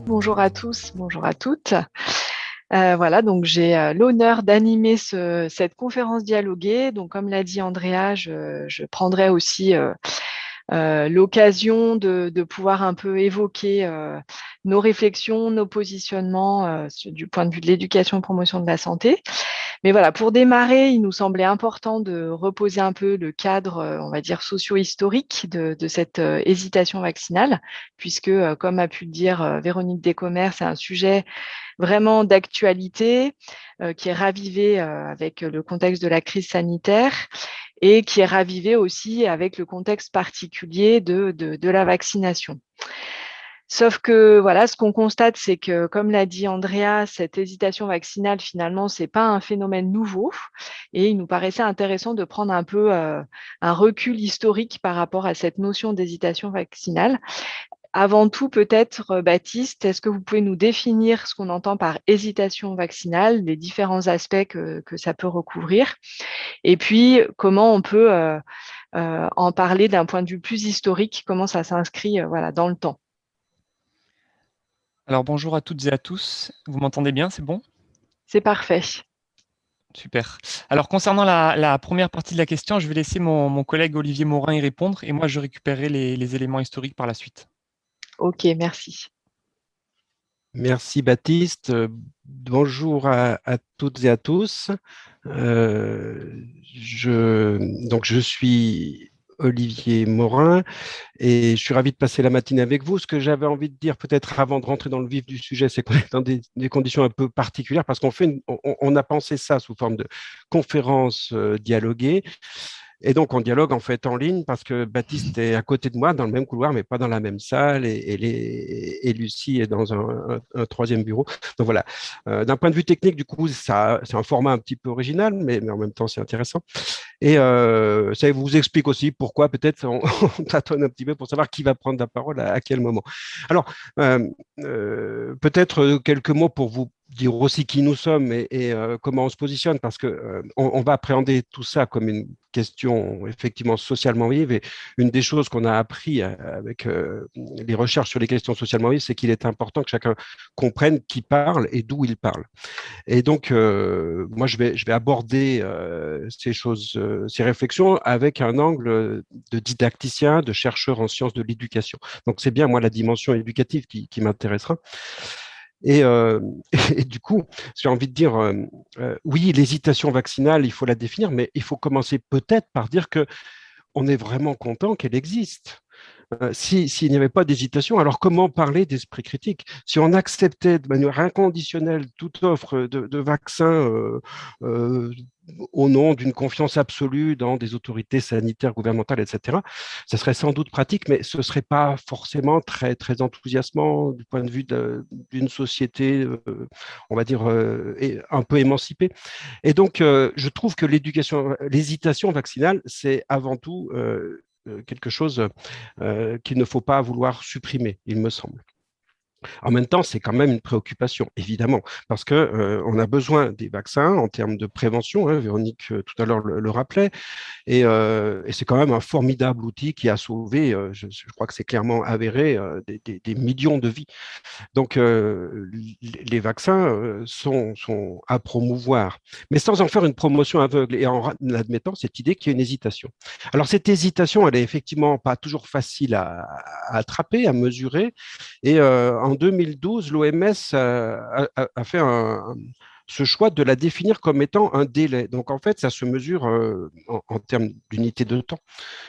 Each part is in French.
Bonjour à tous, bonjour à toutes. Voilà, donc j'ai l'honneur d'animer cette conférence dialoguée. Donc, comme l'a dit Andrea, je prendrai aussi l'occasion de pouvoir un peu évoquer nos réflexions, nos positionnements du point de vue de l'éducation et promotion de la santé. Mais voilà, pour démarrer, il nous semblait important de reposer un peu le cadre, on va dire, socio-historique de cette hésitation vaccinale, puisque, comme a pu le dire Véronique Descommères, c'est un sujet vraiment d'actualité qui est ravivé avec le contexte de la crise sanitaire et qui est ravivé aussi avec le contexte particulier de la vaccination. Sauf que voilà, ce qu'on constate, c'est que, comme l'a dit Andrea, cette hésitation vaccinale, finalement, ce n'est pas un phénomène nouveau. Et il nous paraissait intéressant de prendre un peu un recul historique par rapport à cette notion d'hésitation vaccinale. Avant tout, peut-être, Baptiste, est-ce que vous pouvez nous définir ce qu'on entend par hésitation vaccinale, les différents aspects que ça peut recouvrir, et puis comment on peut en parler d'un point de vue plus historique, comment ça s'inscrit voilà, dans le temps. Alors bonjour à toutes et à tous, vous m'entendez bien, c'est bon? C'est parfait. Super. Alors concernant la première partie de la question, je vais laisser mon collègue Olivier Morin y répondre et moi je récupérerai les éléments historiques par la suite. Ok, merci. Merci Baptiste. Bonjour à toutes et à tous. Je suis Olivier Morin et je suis ravi de passer la matinée avec vous. Ce que j'avais envie de dire peut-être avant de rentrer dans le vif du sujet, c'est qu'on est dans des conditions un peu particulières parce qu'on a pensé ça sous forme de conférence dialoguée. Et donc, on dialogue en fait en ligne parce que Baptiste est à côté de moi dans le même couloir, mais pas dans la même salle. Et Lucie est dans un troisième bureau. Donc voilà. D'un point de vue technique, du coup, c'est un format un petit peu original, mais en même temps, c'est intéressant. Et ça vous explique aussi pourquoi peut-être on tâtonne un petit peu pour savoir qui va prendre la parole à quel moment. Alors, peut-être quelques mots pour vous dire aussi qui nous sommes et comment on se positionne, parce que on va appréhender tout ça comme une question effectivement socialement vive. Et une des choses qu'on a appris avec les recherches sur les questions socialement vives, c'est qu'il est important que chacun comprenne qui parle et d'où il parle. Et donc, moi, je vais aborder ces réflexions avec un angle de didacticien, de chercheur en sciences de l'éducation. Donc, c'est bien, moi, la dimension éducative qui m'intéressera. Et, euh, et, du coup, j'ai envie de dire, oui, l'hésitation vaccinale, il faut la définir, mais il faut commencer peut-être par dire que on est vraiment content qu'elle existe. S'il n'y avait pas d'hésitation, alors comment parler d'esprit critique? Si on acceptait de manière inconditionnelle toute offre de vaccin euh, au nom d'une confiance absolue dans des autorités sanitaires, gouvernementales, etc., ça serait sans doute pratique, mais ce ne serait pas forcément très, très enthousiasmant du point de vue d'une société, on va dire, un peu émancipée. Et donc, je trouve que l'hésitation vaccinale, c'est avant tout quelque chose qu'il ne faut pas vouloir supprimer, il me semble. En même temps, c'est quand même une préoccupation, évidemment, parce que on a besoin des vaccins en termes de prévention. Hein, Véronique tout à l'heure le rappelait, et c'est quand même un formidable outil qui a sauvé, je crois que c'est clairement avéré, des millions de vies. Donc, les vaccins sont à promouvoir, mais sans en faire une promotion aveugle et en admettant cette idée qu'il y a une hésitation. Alors, cette hésitation, elle est effectivement pas toujours facile à attraper, à mesurer. Et en 2012, l'OMS a fait ce choix de la définir comme étant un délai. Donc, en fait, ça se mesure en termes d'unité de temps.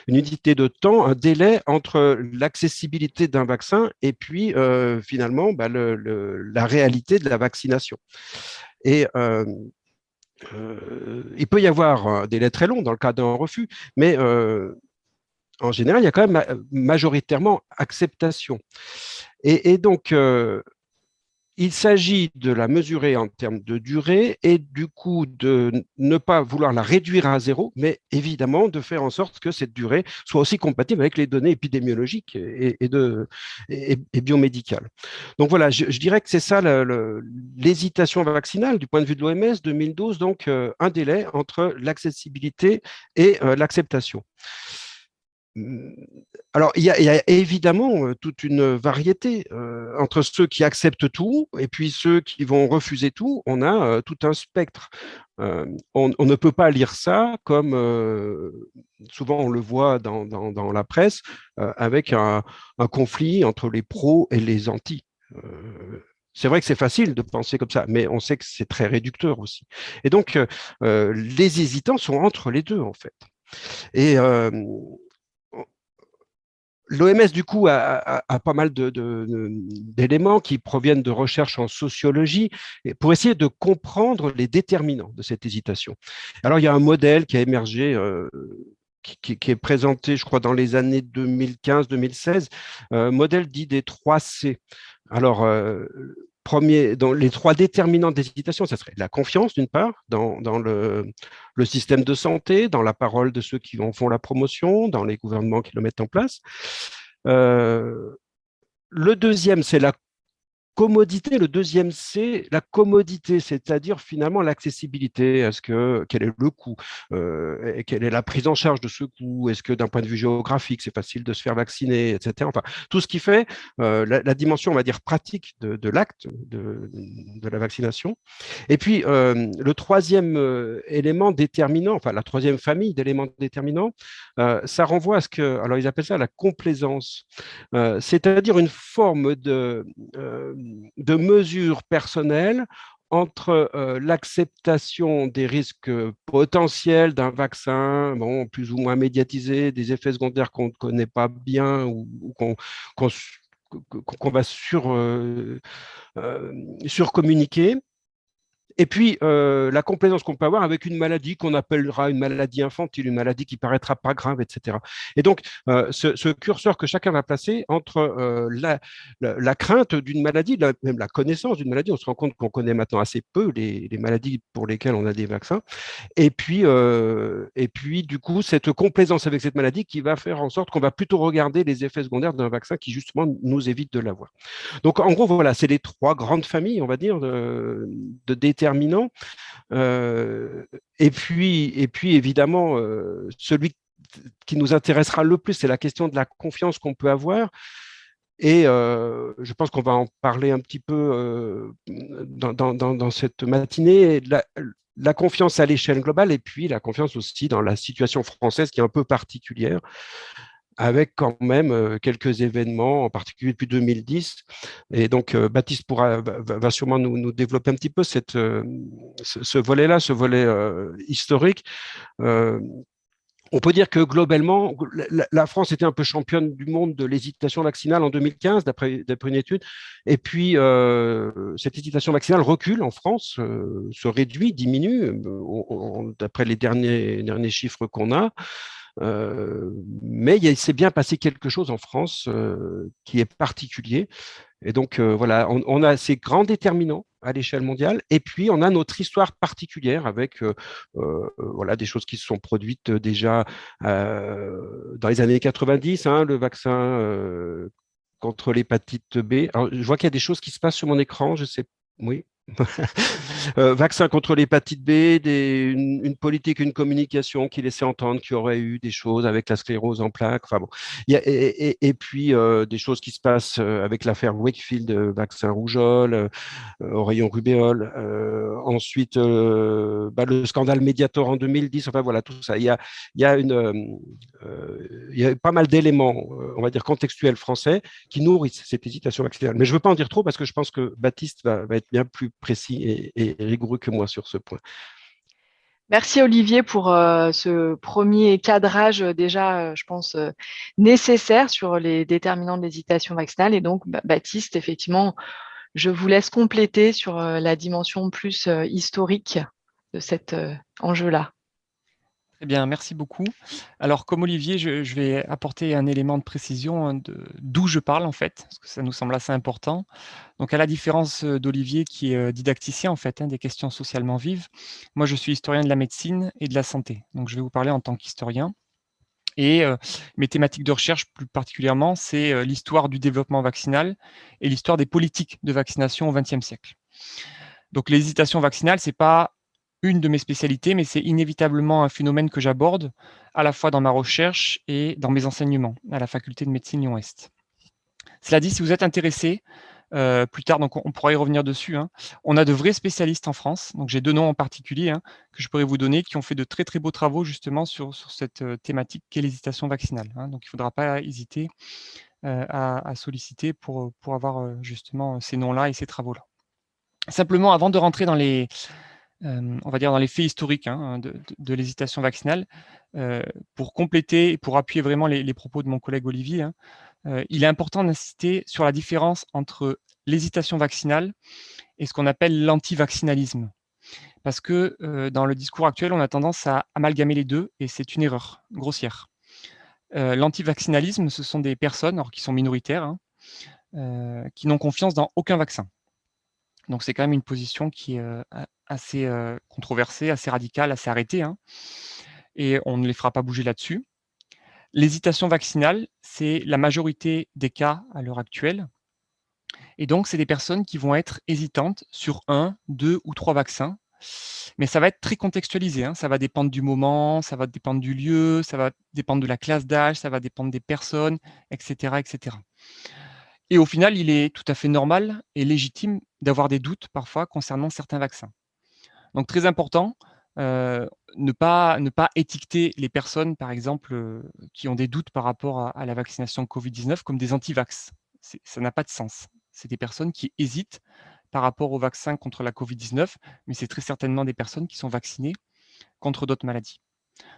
Une unité de temps, un délai entre l'accessibilité d'un vaccin et puis finalement bah, la réalité de la vaccination. Et il peut y avoir un délai très long dans le cas d'un refus, mais en général, il y a quand même majoritairement acceptation. Et donc, il s'agit de la mesurer en termes de durée et du coup de ne pas vouloir la réduire à zéro, mais évidemment de faire en sorte que cette durée soit aussi compatible avec les données épidémiologiques et biomédicales. Donc voilà, je dirais que c'est ça l'hésitation vaccinale du point de vue de l'OMS 2012, donc un délai entre l'accessibilité et l'acceptation. Alors, il y a évidemment toute une variété entre ceux qui acceptent tout et puis ceux qui vont refuser tout. On a tout un spectre. On ne peut pas lire ça comme souvent on le voit dans la presse avec un conflit entre les pros et les anti. C'est vrai que c'est facile de penser comme ça, mais on sait que c'est très réducteur aussi. Et donc, les hésitants sont entre les deux, en fait. Et l'OMS, du coup, a pas mal d'éléments qui proviennent de recherches en sociologie pour essayer de comprendre les déterminants de cette hésitation. Alors, il y a un modèle qui a émergé, qui est présenté, je crois, dans les années 2015-2016, modèle dit des 3 C. Alors, dans les 3 déterminants d'hésitation, ça serait la confiance, d'une part, dans le système de santé, dans la parole de ceux qui en font la promotion, dans les gouvernements qui le mettent en place. Le deuxième, c'est la commodité. Le deuxième, c'est la commodité, c'est-à-dire finalement l'accessibilité. Quel est le coût et quelle est la prise en charge de ce coût? Est-ce que d'un point de vue géographique, c'est facile de se faire vacciner, etc. Enfin, tout ce qui fait la dimension, on va dire, pratique de l'acte de la vaccination. Et puis, le troisième élément déterminant, enfin la troisième famille d'éléments déterminants, ça renvoie à alors ils appellent ça la complaisance, c'est-à-dire une forme de mesures personnelles entre l'acceptation des risques potentiels d'un vaccin, bon, plus ou moins médiatisé, des effets secondaires qu'on ne connaît pas bien ou qu'on va surcommuniquer. Et puis, la complaisance qu'on peut avoir avec une maladie qu'on appellera une maladie infantile, une maladie qui paraîtra pas grave, etc. Et donc, ce curseur que chacun va placer entre la crainte d'une maladie, même la connaissance d'une maladie, on se rend compte qu'on connaît maintenant assez peu les maladies pour lesquelles on a des vaccins, et puis, du coup, cette complaisance avec cette maladie qui va faire en sorte qu'on va plutôt regarder les effets secondaires d'un vaccin qui, justement, nous évite de l'avoir. Donc, en gros, voilà, c'est les 3 grandes familles, on va dire, de déterminants. Et puis, évidemment, celui qui nous intéressera le plus, c'est la question de la confiance qu'on peut avoir. Et je pense qu'on va en parler un petit peu dans cette matinée. La confiance à l'échelle globale et puis la confiance aussi dans la situation française qui est un peu particulière, avec quand même quelques événements, en particulier depuis 2010. Et donc, Baptiste va sûrement nous développer un petit peu ce volet-là, ce volet historique. On peut dire que globalement, la France était un peu championne du monde de l'hésitation vaccinale en 2015, d'après une étude. Et puis, cette hésitation vaccinale recule en France, se réduit, diminue, d'après les derniers chiffres qu'on a. Mais il s'est bien passé quelque chose en France qui est particulier. Et donc, voilà, on a ces grands déterminants à l'échelle mondiale, et puis on a notre histoire particulière avec voilà, des choses qui se sont produites déjà dans les années 90, hein, le vaccin contre l'hépatite B. Alors, je vois qu'il y a des choses qui se passent sur mon écran, je sais, oui. Vaccin contre l'hépatite B, une politique, une communication qui laissait entendre qu'il y aurait eu des choses avec la sclérose en plaques. Enfin bon, et puis des choses qui se passent avec l'affaire Wakefield, vaccin rougeole, au rayon rubéole. Ensuite, le scandale Mediator en 2010. Enfin voilà, tout ça. Il y a pas mal d'éléments, on va dire contextuels français, qui nourrissent cette hésitation vaccinale. Mais je ne veux pas en dire trop parce que je pense que Baptiste va être bien plus précis et rigoureux que moi sur ce point. Merci Olivier pour ce premier cadrage déjà, je pense, nécessaire sur les déterminants de l'hésitation vaccinale. Et donc, Baptiste, effectivement, je vous laisse compléter sur la dimension plus historique de cet enjeu-là. Très bien, merci beaucoup. Alors, comme Olivier, je vais apporter un élément de précision d'où je parle, en fait, parce que ça nous semble assez important. Donc, à la différence d'Olivier, qui est didacticien, en fait, des questions socialement vives, moi, je suis historien de la médecine et de la santé. Donc, je vais vous parler en tant qu'historien. Et mes thématiques de recherche, plus particulièrement, c'est l'histoire du développement vaccinal et l'histoire des politiques de vaccination au XXe siècle. Donc, l'hésitation vaccinale, c'est pas une de mes spécialités, mais c'est inévitablement un phénomène que j'aborde à la fois dans ma recherche et dans mes enseignements à la faculté de médecine Lyon-Est. Cela dit, si vous êtes intéressé, plus tard, donc on pourra y revenir dessus, hein. On a de vrais spécialistes en France, donc j'ai 2 noms en particulier, hein, que je pourrais vous donner, qui ont fait de très, très beaux travaux justement sur cette, thématique qu'est l'hésitation vaccinale, hein. Donc il ne faudra pas hésiter, à solliciter pour avoir, justement, ces noms-là et ces travaux-là. Simplement, avant de rentrer dans les, on va dire dans les faits historiques, hein, de l'hésitation vaccinale, pour compléter et pour appuyer vraiment les propos de mon collègue Olivier, hein, il est important d'insister sur la différence entre l'hésitation vaccinale et ce qu'on appelle l'antivaccinalisme. Parce que dans le discours actuel, on a tendance à amalgamer les deux et c'est une erreur grossière. L'antivaccinalisme, ce sont des personnes, alors qui sont minoritaires, hein, qui n'ont confiance dans aucun vaccin. Donc c'est quand même une position qui est assez controversée, assez radicale, assez arrêtée, hein, et on ne les fera pas bouger là-dessus. L'hésitation vaccinale, c'est la majorité des cas à l'heure actuelle. Et donc, c'est des personnes qui vont être hésitantes sur 1, 2 ou 3 vaccins. Mais ça va être très contextualisé, hein. Ça va dépendre du moment, ça va dépendre du lieu, ça va dépendre de la classe d'âge, ça va dépendre des personnes, etc., etc. Et au final, il est tout à fait normal et légitime d'avoir des doutes parfois concernant certains vaccins. Donc très important, ne pas étiqueter les personnes, par exemple, qui ont des doutes par rapport à la vaccination Covid-19 comme des antivax. Ça n'a pas de sens. C'est des personnes qui hésitent par rapport au vaccin contre la Covid-19, mais c'est très certainement des personnes qui sont vaccinées contre d'autres maladies.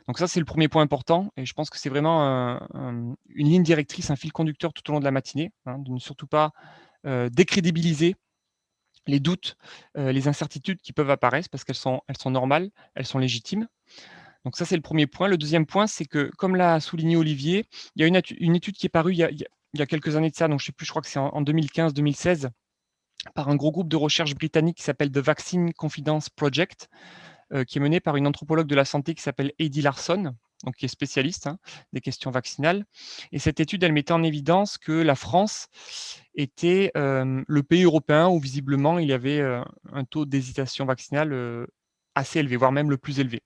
Donc ça, c'est le premier point important et je pense que c'est vraiment une ligne directrice, un fil conducteur tout au long de la matinée, hein, de ne surtout pas, décrédibiliser les doutes, les incertitudes qui peuvent apparaître parce qu'elles sont normales, elles sont légitimes. Donc ça, c'est le premier point. Le deuxième point, c'est que, comme l'a souligné Olivier, il y a une étude qui est parue il y a quelques années de ça, donc je sais plus, je crois que c'est en 2015-2016, par un gros groupe de recherche britannique qui s'appelle The Vaccine Confidence Project, qui est mené par une anthropologue de la santé qui s'appelle Heidi Larson, donc qui est spécialiste, hein, des questions vaccinales. Et cette étude, elle mettait en évidence que la France était le pays européen où visiblement il y avait un taux d'hésitation vaccinale assez élevé, voire même le plus élevé.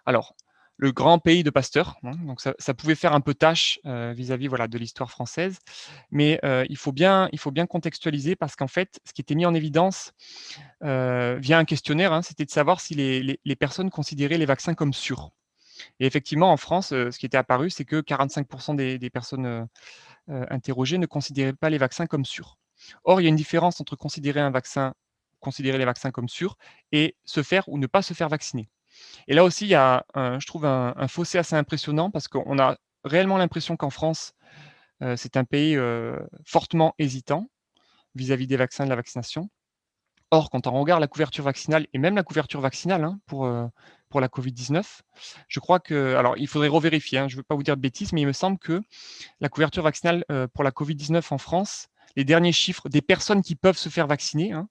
Alors, le grand pays de Pasteur, hein, donc ça pouvait faire un peu tâche vis-à-vis voilà, de l'histoire française, mais il faut bien contextualiser parce qu'en fait, ce qui était mis en évidence via un questionnaire, hein, c'était de savoir si les personnes considéraient les vaccins comme sûrs. Et effectivement, en France, ce qui était apparu, c'est que 45% des personnes interrogées ne considéraient pas les vaccins comme sûrs. Or, il y a une différence entre considérer les vaccins comme sûrs et se faire ou ne pas se faire vacciner. Et là aussi, il y a, je trouve, un fossé assez impressionnant parce qu'on a réellement l'impression qu'en France, c'est un pays fortement hésitant vis-à-vis des vaccins, de la vaccination. Or, quand on regarde la couverture vaccinale et même la couverture vaccinale, hein, pour la Covid-19, je crois que, alors il faudrait revérifier, hein, je ne veux pas vous dire de bêtises, mais il me semble que la couverture vaccinale pour la Covid-19 en France, les derniers chiffres des personnes qui peuvent se faire vacciner, hein,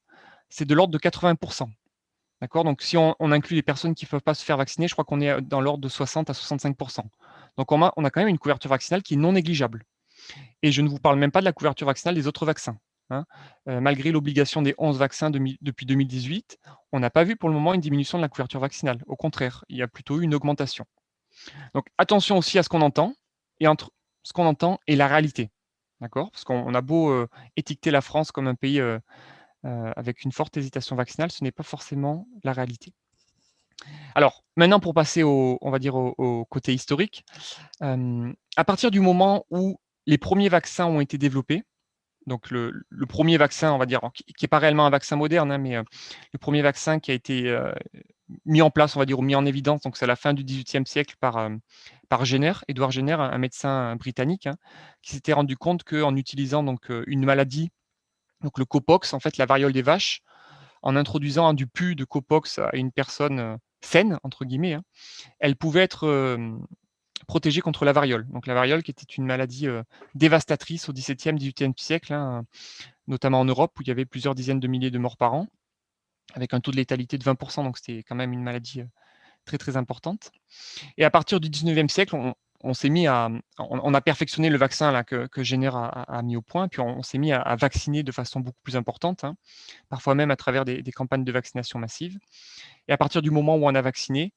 c'est de l'ordre de 80%. D'accord. Donc, si on inclut les personnes qui ne peuvent pas se faire vacciner, je crois qu'on est dans l'ordre de 60 à 65%. Donc, on a quand même une couverture vaccinale qui est non négligeable. Et je ne vous parle même pas de la couverture vaccinale des autres vaccins, hein. Malgré l'obligation des 11 vaccins depuis 2018, on n'a pas vu pour le moment une diminution de la couverture vaccinale. Au contraire, il y a plutôt eu une augmentation. Donc, attention aussi à ce qu'on entend et entre ce qu'on entend et la réalité. D'accord. Parce qu'on a beau étiqueter la France comme un pays avec une forte hésitation vaccinale, ce n'est pas forcément la réalité. Alors, maintenant, pour passer on va dire au côté historique, à partir du moment où les premiers vaccins ont été développés, donc le premier vaccin, on va dire, qui n'est pas réellement un vaccin moderne, hein, mais le premier vaccin qui a été mis en place, on va dire, ou mis en évidence, donc c'est à la fin du XVIIIe siècle par Jenner, Édouard Jenner, un médecin britannique, hein, qui s'était rendu compte qu'en utilisant donc une maladie, donc le cowpox, en fait la variole des vaches, en introduisant du pus de cowpox à une personne saine, entre guillemets, hein, elle pouvait être protégée contre la variole. Donc la variole qui était une maladie dévastatrice au XVIIe, XVIIIe siècle, hein, notamment en Europe, où il y avait plusieurs dizaines de milliers de morts par an, avec un taux de létalité de 20%, donc c'était quand même une maladie très très importante. Et à partir du 19e siècle, on s'est mis on a perfectionné le vaccin là, que Jenner a mis au point, puis on s'est mis à vacciner de façon beaucoup plus importante, hein, parfois même à travers des campagnes de vaccination massive. Et à partir du moment où on a vacciné,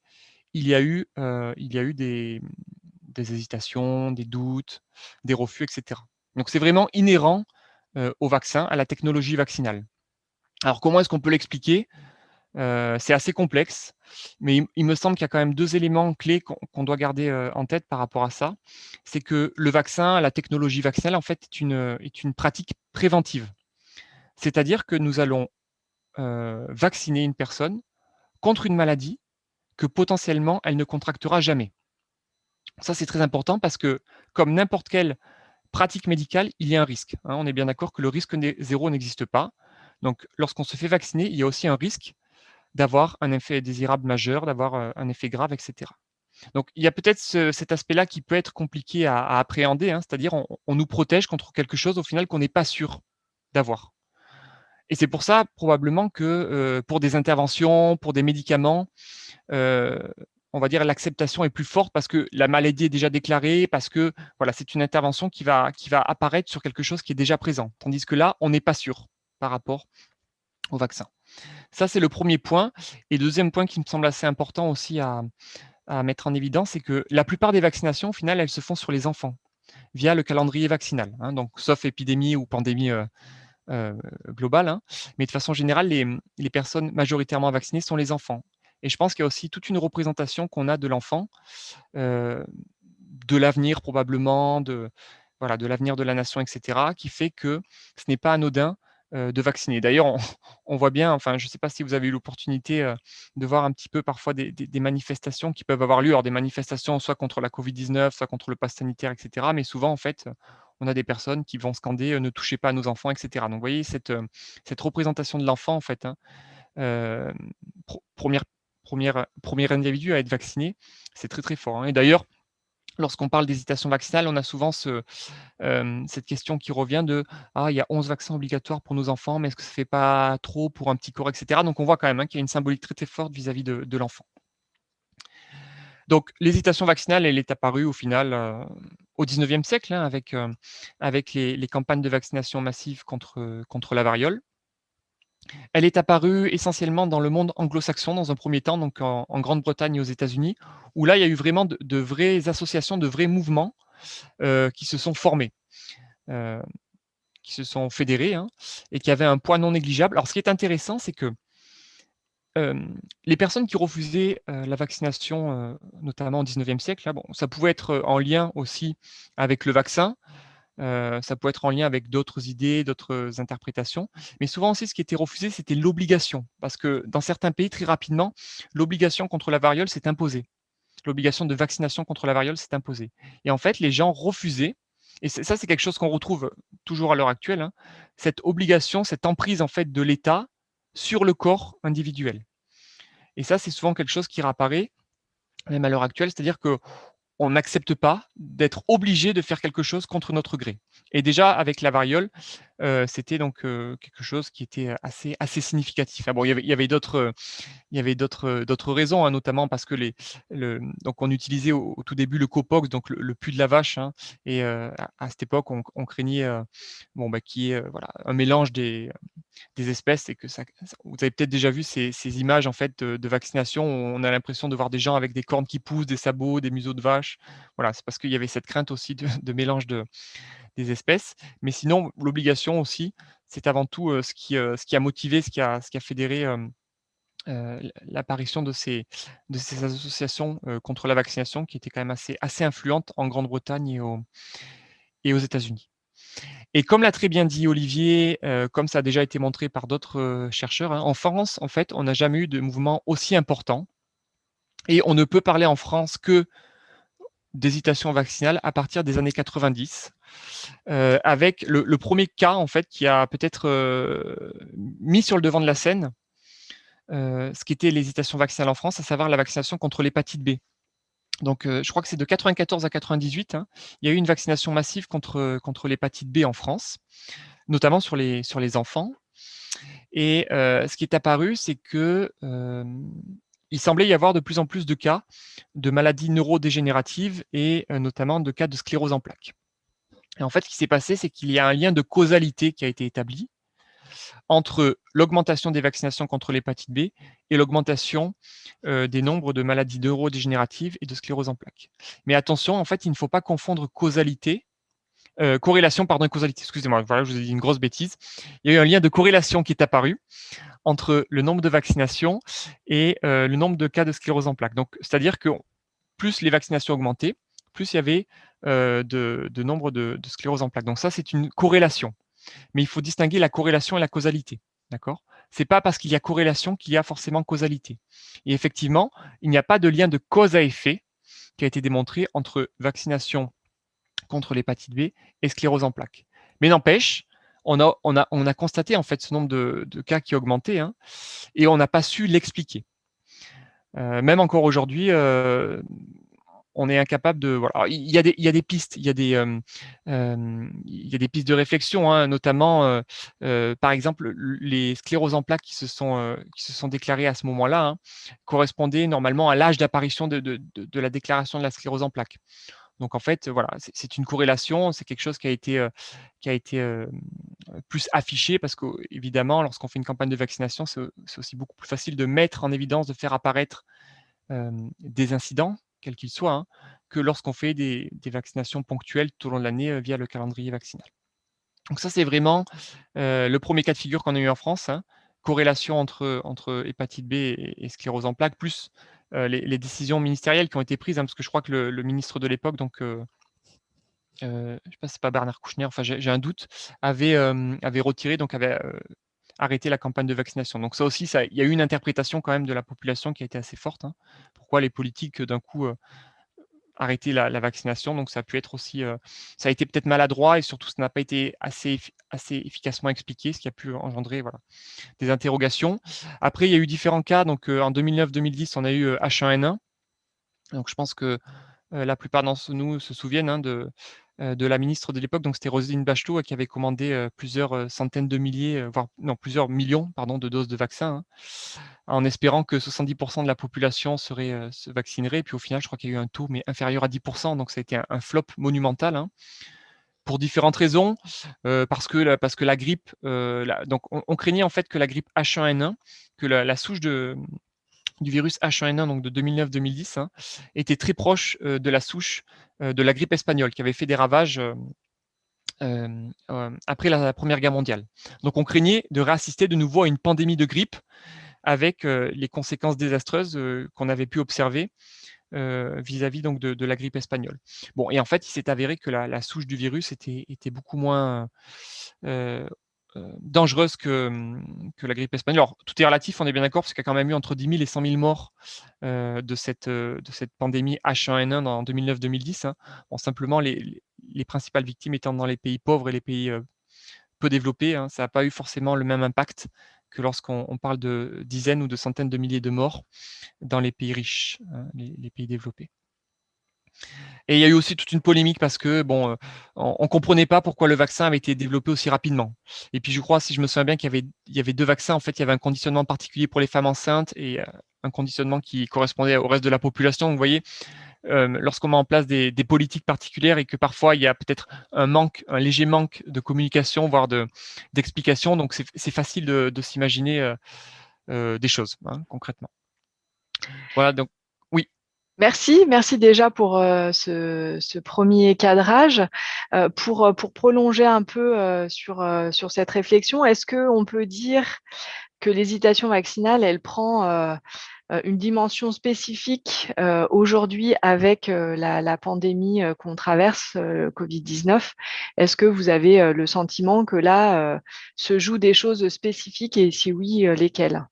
il y a eu des hésitations, des doutes, des refus, etc. Donc c'est vraiment inhérent au vaccin, à la technologie vaccinale. Alors comment est-ce qu'on peut l'expliquer? C'est assez complexe, mais il me semble qu'il y a quand même 2 éléments clés qu'on doit garder en tête par rapport à ça. C'est que le vaccin, la technologie vaccinale, en fait, est une pratique préventive. C'est-à-dire que nous allons vacciner une personne contre une maladie que potentiellement elle ne contractera jamais. Ça, c'est très important parce que, comme n'importe quelle pratique médicale, il y a un risque, hein. On est bien d'accord que le risque zéro n'existe pas. Donc, lorsqu'on se fait vacciner, il y a aussi un risque d'avoir un effet désirable majeur, d'avoir un effet grave, etc. Donc, il y a peut-être cet aspect-là qui peut être compliqué à appréhender, hein, c'est-à-dire on nous protège contre quelque chose au final qu'on n'est pas sûr d'avoir. Et c'est pour ça probablement que pour des interventions, pour des médicaments, euh, on va dire l'acceptation est plus forte parce que la maladie est déjà déclarée, parce que voilà, c'est une intervention qui va apparaître sur quelque chose qui est déjà présent. Tandis que là, on n'est pas sûr par rapport au vaccin. Ça, c'est le premier point. Et deuxième point qui me semble assez important aussi à mettre en évidence, c'est que la plupart des vaccinations, au final, elles se font sur les enfants via le calendrier vaccinal, hein, donc sauf épidémie ou pandémie globale. Hein. Mais de façon générale, les personnes majoritairement vaccinées sont les enfants. Et je pense qu'il y a aussi toute une représentation qu'on a de l'enfant, de l'avenir probablement, voilà, de l'avenir de la nation, etc., qui fait que ce n'est pas anodin de vacciner. D'ailleurs, on voit bien, enfin, je ne sais pas si vous avez eu l'opportunité de voir un petit peu parfois des manifestations qui peuvent avoir lieu, alors des manifestations soit contre la Covid-19, soit contre le pass sanitaire, etc., mais souvent, en fait, on a des personnes qui vont scander ne touchez pas à nos enfants, etc. Donc, vous voyez, cette représentation de l'enfant, en fait, hein, euh, premier individu à être vacciné, c'est très, très fort. Hein. Et d'ailleurs, lorsqu'on parle d'hésitation vaccinale, on a souvent cette question qui revient de il y a 11 vaccins obligatoires pour nos enfants, mais est-ce que ça ne fait pas trop pour un petit corps, etc. Donc on voit quand même hein, qu'il y a une symbolique très très forte vis-à-vis de l'enfant. Donc l'hésitation vaccinale, elle est apparue au final au 19e siècle hein, avec les campagnes de vaccination massive contre la variole. Elle est apparue essentiellement dans le monde anglo-saxon dans un premier temps, donc en Grande-Bretagne et aux États-Unis, où là, il y a eu vraiment de vraies associations, de vrais mouvements qui se sont formés, qui se sont fédérés hein, et qui avaient un poids non négligeable. Alors, ce qui est intéressant, c'est que les personnes qui refusaient la vaccination, notamment au 19e siècle, là, bon, ça pouvait être en lien aussi avec le vaccin, ça peut être en lien avec d'autres idées, d'autres interprétations. Mais souvent aussi, ce qui était refusé, c'était l'obligation. Parce que dans certains pays, très rapidement, l'obligation contre la variole s'est imposée. L'obligation de vaccination contre la variole s'est imposée. Et en fait, les gens refusaient, et ça, c'est quelque chose qu'on retrouve toujours à l'heure actuelle, hein, cette obligation, cette emprise en fait de l'État sur le corps individuel. Et ça, c'est souvent quelque chose qui réapparaît, même à l'heure actuelle, c'est-à-dire que on n'accepte pas d'être obligé de faire quelque chose contre notre gré. Et déjà, avec la variole, c'était donc quelque chose qui était assez significatif. Ah bon, il y avait d'autres raisons, hein, notamment parce que donc on utilisait au tout début le copox, donc le pus de la vache, hein, et à cette époque, on craignait qu'il y ait voilà, un mélange des espèces et que vous avez peut-être déjà vu ces images en fait de vaccination où on a l'impression de voir des gens avec des cornes qui poussent, des sabots, des museaux de vache. Voilà, c'est parce qu'il y avait cette crainte aussi de mélange des espèces. Mais sinon, l'obligation aussi, c'est avant tout ce qui a motivé, ce qui a fédéré l'apparition de ces associations contre la vaccination qui étaient quand même assez influentes en Grande-Bretagne et aux États-Unis. Et comme l'a très bien dit Olivier, comme ça a déjà été montré par d'autres chercheurs, hein, en France, en fait, on n'a jamais eu de mouvement aussi important. Et on ne peut parler en France que d'hésitation vaccinale à partir des années 90, avec le premier cas en fait qui a peut-être mis sur le devant de la scène ce qu'étaient les hésitations vaccinales en France, à savoir la vaccination contre l'hépatite B. Donc, je crois que c'est de 94 à 98, hein, il y a eu une vaccination massive contre l'hépatite B en France, notamment sur les enfants. Et ce qui est apparu, c'est que il semblait y avoir de plus en plus de cas de maladies neurodégénératives et notamment de cas de sclérose en plaques. Et en fait, ce qui s'est passé, c'est qu'il y a un lien de causalité qui a été établi entre l'augmentation des vaccinations contre l'hépatite B et l'augmentation des nombres de maladies neurodégénératives et de sclérose en plaques. Mais attention, en fait, il ne faut pas confondre corrélation, pardon, causalité, excusez-moi, voilà, je vous ai dit une grosse bêtise. Il y a eu un lien de corrélation qui est apparu entre le nombre de vaccinations et le nombre de cas de sclérose en plaques. Donc, c'est-à-dire que plus les vaccinations augmentaient, plus il y avait de nombre de sclérose en plaques. Donc ça, c'est une corrélation. Mais il faut distinguer la corrélation et la causalité. D'accord ? C'est pas parce qu'il y a corrélation qu'il y a forcément causalité. Et effectivement, il n'y a pas de lien de cause à effet qui a été démontré entre vaccination contre l'hépatite B et sclérose en plaques. Mais n'empêche, on a constaté en fait ce nombre de cas qui augmentait, hein, et on n'a pas su l'expliquer. Même encore aujourd'hui, on est incapable de. Voilà. Alors, il y a des pistes, il y a des pistes de réflexion, hein, notamment, par exemple, les scléroses en plaques qui se sont déclarées à ce moment-là, hein, correspondaient normalement à l'âge d'apparition de la déclaration de la sclérose en plaques. Donc en fait, voilà, c'est une corrélation, c'est quelque chose qui a été plus affiché parce qu'évidemment, lorsqu'on fait une campagne de vaccination, c'est aussi beaucoup plus facile de mettre en évidence, de faire apparaître des incidents, quels qu'ils soient, hein, que lorsqu'on fait des vaccinations ponctuelles tout au long de l'année via le calendrier vaccinal. Donc ça, c'est vraiment le premier cas de figure qu'on a eu en France, hein, corrélation entre hépatite B et sclérose en plaques, plus les décisions ministérielles qui ont été prises, hein, parce que je crois que le ministre de l'époque, donc je ne sais pas si c'est pas Bernard Kouchner, enfin j'ai un doute, avait retiré, donc avait arrêté la campagne de vaccination. Donc ça aussi, il y a eu une interprétation quand même de la population qui a été assez forte, hein. Pourquoi les politiques d'un coup arrêter la vaccination. Donc ça a pu être aussi, ça a été peut-être maladroit et surtout ça n'a pas été assez efficacement expliqué, ce qui a pu engendrer voilà, des interrogations. Après, il y a eu différents cas. Donc en 2009-2010, on a eu H1N1. Donc je pense que la plupart d'entre nous se souviennent, hein, de la ministre de l'époque, donc c'était Roselyne Bachelot, qui avait commandé plusieurs centaines de milliers, voire non, plusieurs millions pardon, de doses de vaccins, hein, en espérant que 70% de la population se vaccinerait. Et puis au final, je crois qu'il y a eu un taux mais inférieur à 10%, donc ça a été un flop monumental, hein, pour différentes raisons, parce que la grippe, donc on craignait en fait que la grippe H1N1, que la souche du virus H1N1 donc de 2009-2010, hein, était très proche de la souche de la grippe espagnole qui avait fait des ravages après la Première Guerre mondiale. Donc on craignait de réassister de nouveau à une pandémie de grippe avec les conséquences désastreuses qu'on avait pu observer vis-à-vis donc de la grippe espagnole. Bon, et en fait, il s'est avéré que la souche du virus était beaucoup moins dangereuse que la grippe espagnole. Alors, tout est relatif, on est bien d'accord, parce qu'il y a quand même eu entre 10 000 et 100 000 morts de cette pandémie H1N1 en 2009-2010. Hein. Bon, simplement, les principales victimes étant dans les pays pauvres et les pays peu développés, hein, ça n'a pas eu forcément le même impact que lorsqu'on parle de dizaines ou de centaines de milliers de morts dans les pays riches, hein, les pays développés. Et il y a eu aussi toute une polémique parce que bon, on ne comprenait pas pourquoi le vaccin avait été développé aussi rapidement. Et puis je crois, si je me souviens bien, qu'il y avait deux vaccins. En fait, il y avait un conditionnement particulier pour les femmes enceintes et un conditionnement qui correspondait au reste de la population. Donc, vous voyez, lorsqu'on met en place des politiques particulières et que parfois il y a peut-être un léger manque de communication, voire d'explication. Donc c'est facile de s'imaginer des choses, hein, concrètement. Voilà, donc oui. Merci déjà pour ce premier cadrage. Pour prolonger un peu sur cette réflexion, est-ce qu'on peut dire que l'hésitation vaccinale, elle prend une dimension spécifique aujourd'hui avec la pandémie qu'on traverse, Covid-19? Est-ce que vous avez le sentiment que là se jouent des choses spécifiques et si oui, lesquelles?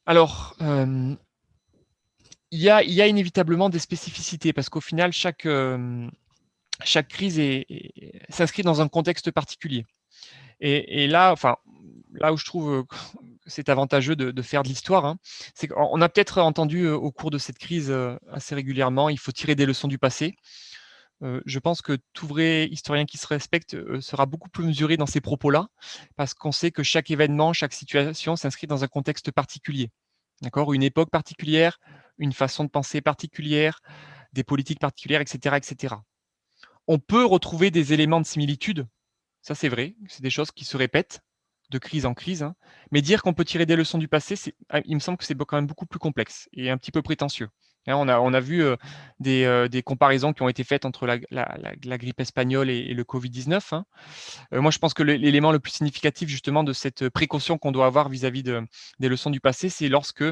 Alors, il y a inévitablement des spécificités parce qu'au final, chaque crise s'inscrit dans un contexte particulier. Et là, enfin, là où je trouve que c'est avantageux de faire de l'histoire, hein, c'est qu'on a peut-être entendu au cours de cette crise assez régulièrement, il faut tirer des leçons du passé. Je pense que tout vrai historien qui se respecte sera beaucoup plus mesuré dans ces propos-là, parce qu'on sait que chaque événement, chaque situation s'inscrit dans un contexte particulier. D'accord? Une époque particulière, une façon de penser particulière, des politiques particulières, etc., etc. On peut retrouver des éléments de similitude, ça c'est vrai, c'est des choses qui se répètent de crise en crise, hein. Mais dire qu'on peut tirer des leçons du passé, il me semble que c'est quand même beaucoup plus complexe et un petit peu prétentieux. Hein, on a vu des comparaisons qui ont été faites entre la grippe espagnole et le Covid-19, hein. Moi, je pense que l'élément le plus significatif justement de cette précaution qu'on doit avoir vis-à-vis des leçons du passé, c'est lorsque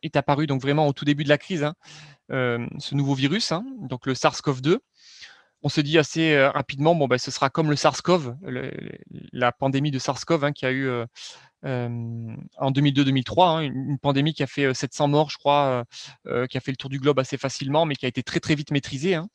est apparu donc vraiment au tout début de la crise, hein, ce nouveau virus, hein, donc le SARS-CoV-2. On se dit assez rapidement, bon, ben, ce sera comme le SARS-CoV, la pandémie de SARS-CoV, hein, qui a eu en 2002-2003, hein, une pandémie qui a fait 700 morts, je crois, qui a fait le tour du globe assez facilement, mais qui a été très très vite maîtrisée, hein.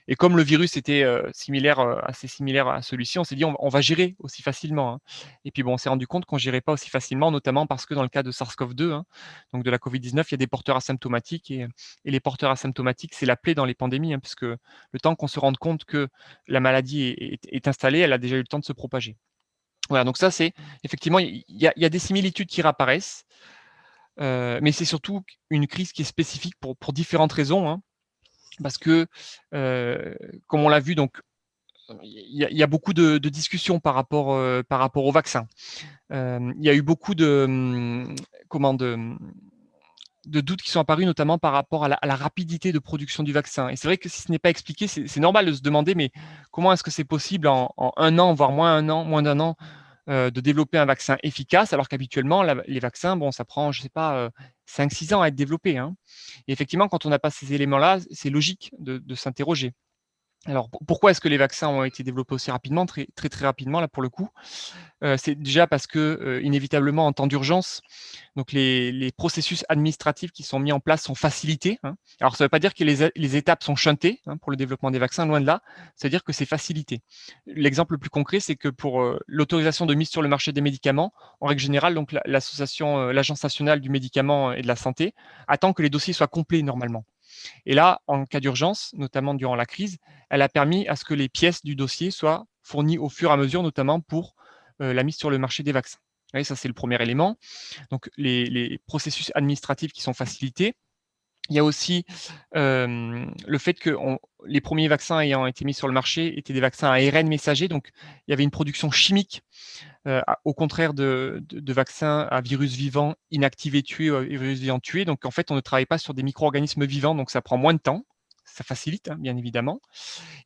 Et comme le virus était assez similaire à celui-ci, on s'est dit on va gérer aussi facilement, hein. Et puis bon, on s'est rendu compte qu'on gérait pas aussi facilement, notamment parce que dans le cas de SARS-CoV-2, hein, donc de la Covid-19, il y a des porteurs asymptomatiques et les porteurs asymptomatiques, c'est la plaie dans les pandémies, hein, puisque le temps qu'on se rende compte que la maladie est installée, elle a déjà eu le temps de se propager. Voilà, donc ça, c'est effectivement, il y a des similitudes qui réapparaissent, mais c'est surtout une crise qui est spécifique pour différentes raisons, hein, parce que, comme on l'a vu, donc il y a beaucoup de discussions par rapport au vaccin. Il y a eu beaucoup comment, de doutes qui sont apparus, notamment par rapport à la rapidité de production du vaccin. Et c'est vrai que si ce n'est pas expliqué, c'est normal de se demander, mais comment est-ce que c'est possible en un an, voire moins d'un an, de développer un vaccin efficace, alors qu'habituellement, les vaccins, bon, ça prend, je ne sais pas, 5-6 ans à être développé, hein. Et effectivement, quand on n'a pas ces éléments-là, c'est logique de s'interroger. Alors, pourquoi est-ce que les vaccins ont été développés aussi rapidement, très, très, très rapidement, là, pour le coup? C'est déjà parce que, inévitablement, en temps d'urgence, donc les processus administratifs qui sont mis en place sont facilités, hein. Alors, ça ne veut pas dire que les étapes sont chuntées, hein, pour le développement des vaccins, loin de là. C'est-à-dire que c'est facilité. L'exemple le plus concret, c'est que pour l'autorisation de mise sur le marché des médicaments, en règle générale, donc l'Agence nationale du médicament et de la santé attend que les dossiers soient complets normalement. Et là, en cas d'urgence, notamment durant la crise, elle a permis à ce que les pièces du dossier soient fournies au fur et à mesure, notamment pour la mise sur le marché des vaccins. Et ça, c'est le premier élément. Donc, les processus administratifs qui sont facilités. Il y a aussi le fait que les premiers vaccins ayant été mis sur le marché étaient des vaccins à ARN messager, donc il y avait une production chimique, au contraire de vaccins à virus vivant inactivés tués ou à virus vivant tués. Donc en fait, on ne travaille pas sur des micro-organismes vivants, donc ça prend moins de temps. Ça facilite, hein, bien évidemment.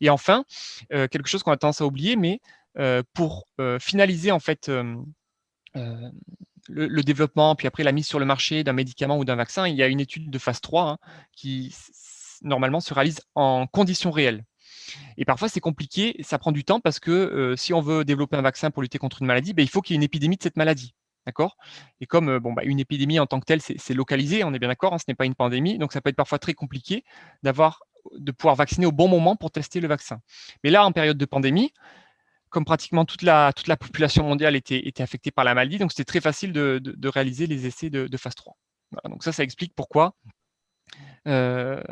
Et enfin, quelque chose qu'on a tendance à oublier, mais pour finaliser en fait le développement, puis après la mise sur le marché d'un médicament ou d'un vaccin, il y a une étude de phase 3, hein, qui normalement se réalise en conditions réelles. Et parfois, c'est compliqué, ça prend du temps parce que si on veut développer un vaccin pour lutter contre une maladie, ben, il faut qu'il y ait une épidémie de cette maladie. D'accord? Et comme bon, bah, une épidémie en tant que telle, c'est localisé, on est bien d'accord, hein, ce n'est pas une pandémie, donc ça peut être parfois très compliqué de pouvoir vacciner au bon moment pour tester le vaccin. Mais là, en période de pandémie, comme pratiquement toute la population mondiale était affectée par la maladie, donc c'était très facile de réaliser les essais de phase 3. Voilà, donc ça explique pourquoi, ça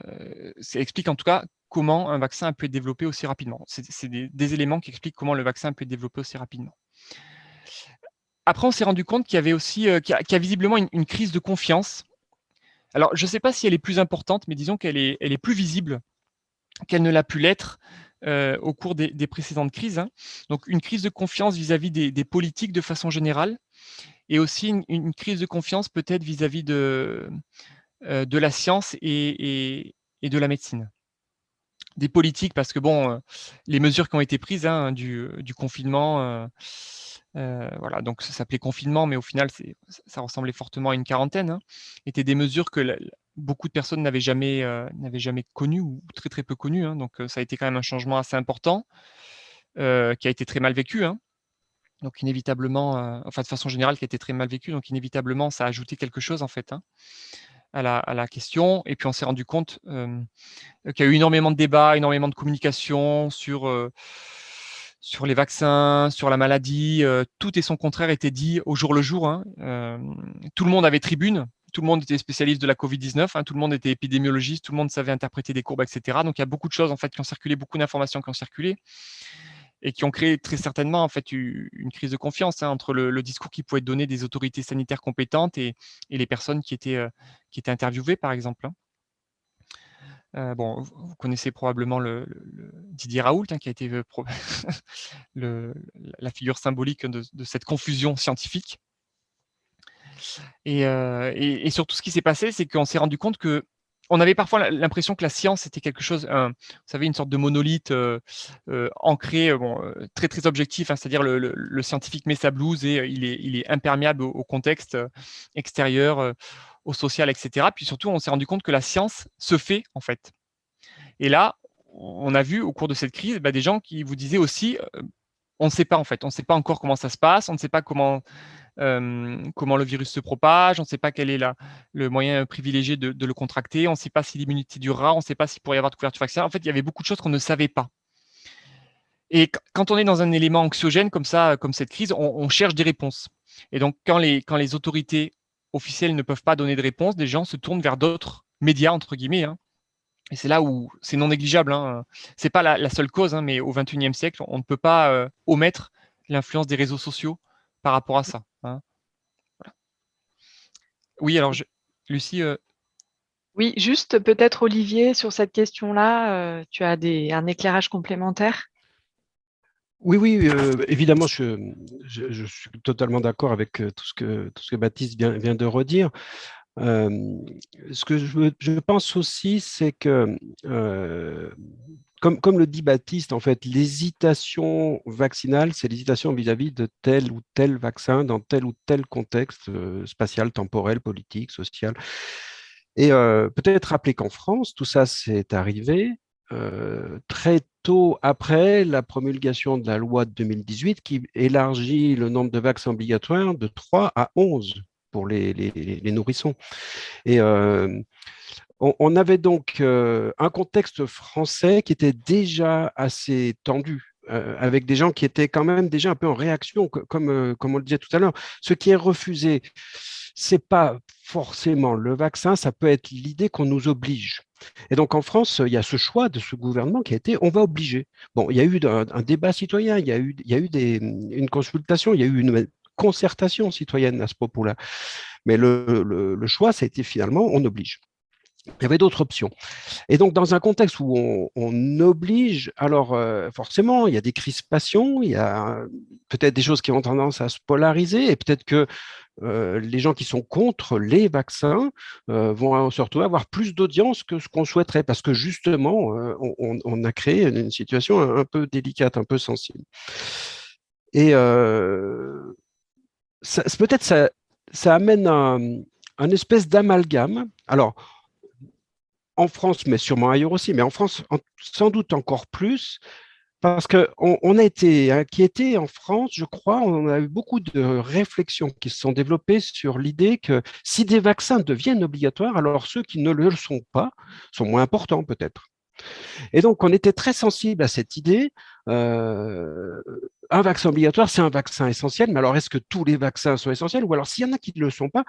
explique en tout cas comment un vaccin a pu être développé aussi rapidement. C'est des éléments qui expliquent comment le vaccin a pu être développé aussi rapidement. Après, on s'est rendu compte qu'il y avait aussi, qu'il y a visiblement une crise de confiance. Alors, je ne sais pas si elle est plus importante, mais disons qu'elle est plus visible qu'elle ne l'a pu l'être au cours des précédentes crises, hein. Donc, une crise de confiance vis-à-vis des politiques de façon générale, et aussi une crise de confiance peut-être vis-à-vis de la science et de la médecine. Des politiques, parce que bon, les mesures qui ont été prises, hein, du confinement, voilà, donc ça s'appelait confinement, mais au final, ça ressemblait fortement à une quarantaine, hein, étaient des mesures que beaucoup de personnes n'avaient jamais connues ou très très peu connues, hein, donc ça a été quand même un changement assez important, qui a été très mal vécu, hein. Donc inévitablement, enfin de façon générale, qui a été très mal vécu, donc inévitablement, ça a ajouté quelque chose en fait, hein, à la question. Et puis on s'est rendu compte qu'il y a eu énormément de débats, énormément de communication sur les vaccins, sur la maladie, tout et son contraire était dit au jour le jour. Hein. Tout le monde avait tribune, tout le monde était spécialiste de la Covid-19, hein, tout le monde était épidémiologiste, tout le monde savait interpréter des courbes, etc. Donc il y a beaucoup de choses en fait qui ont circulé, beaucoup d'informations qui ont circulé et qui ont créé très certainement en fait une crise de confiance hein, entre le discours qui pouvait être donné des autorités sanitaires compétentes et les personnes qui étaient interviewées, par exemple. Hein. Bon, vous connaissez probablement le Didier Raoult, hein, qui a été la figure symbolique de cette confusion scientifique. Et surtout, ce qui s'est passé, c'est qu'on s'est rendu compte que on avait parfois l'impression que la science était quelque chose, vous savez, une sorte de monolithe ancré, très très objectif, hein, c'est-à-dire le scientifique met sa blouse et il est imperméable au contexte extérieur, au social, etc. Puis surtout, on s'est rendu compte que la science se fait en fait. Et là, on a vu au cours de cette crise des gens qui vous disaient aussi, on ne sait pas en fait, on ne sait pas encore comment ça se passe, on ne sait pas comment le virus se propage, on ne sait pas quel est le moyen privilégié de le contracter, on ne sait pas si l'immunité durera, on ne sait pas s'il pourrait y avoir de couverture vaccinale. En fait, il y avait beaucoup de choses qu'on ne savait pas. Et quand on est dans un élément anxiogène comme ça, comme cette crise, on cherche des réponses. Et donc, quand les autorités officielles ne peuvent pas donner de réponse, des gens se tournent vers d'autres médias, entre guillemets. Hein. Et c'est là où c'est non négligeable. Hein. Ce n'est pas la seule cause, hein, mais au XXIe siècle, on ne peut pas omettre l'influence des réseaux sociaux par rapport à ça. Hein. Voilà. Oui, alors, Lucie. Oui, juste peut-être Olivier, sur cette question-là, tu as un éclairage complémentaire? Oui, évidemment, je suis totalement d'accord avec tout ce que Baptiste vient de redire. Ce que je pense aussi, c'est que, comme le dit Baptiste, en fait, l'hésitation vaccinale, c'est l'hésitation vis-à-vis de tel ou tel vaccin dans tel ou tel contexte spatial, temporel, politique, social. Et peut-être rappeler qu'en France, tout ça s'est arrivé très tôt après la promulgation de la loi de 2018 qui élargit le nombre de vaccins obligatoires de 3 à 11 pour les nourrissons. Et on avait donc un contexte français qui était déjà assez tendu. Avec des gens qui étaient quand même déjà un peu en réaction, comme on le disait tout à l'heure. Ce qui est refusé, c'est pas forcément le vaccin, ça peut être l'idée qu'on nous oblige. Et donc en France, il y a ce choix de ce gouvernement qui a été, on va obliger. Bon, il y a eu un débat citoyen, il y a eu une consultation, il y a eu une concertation citoyenne à ce propos-là. Mais le choix, ça a été finalement, on oblige. Il y avait d'autres options. Et donc, dans un contexte où on oblige, alors forcément, il y a des crispations, il y a peut-être des choses qui ont tendance à se polariser, et peut-être que les gens qui sont contre les vaccins vont se retrouver à avoir plus d'audience que ce qu'on souhaiterait, parce que justement, on a créé une situation un peu délicate, un peu sensible. Et peut-être ça amène un espèce d'amalgame. Alors, en France, mais sûrement ailleurs aussi, mais en France, sans doute encore plus, parce qu'on a été inquiété en France, je crois, on a eu beaucoup de réflexions qui se sont développées sur l'idée que si des vaccins deviennent obligatoires, alors ceux qui ne le sont pas sont moins importants peut-être. Et donc, on était très sensible à cette idée. Un vaccin obligatoire, c'est un vaccin essentiel, mais alors est-ce que tous les vaccins sont essentiels? Ou alors, s'il y en a qui ne le sont pas,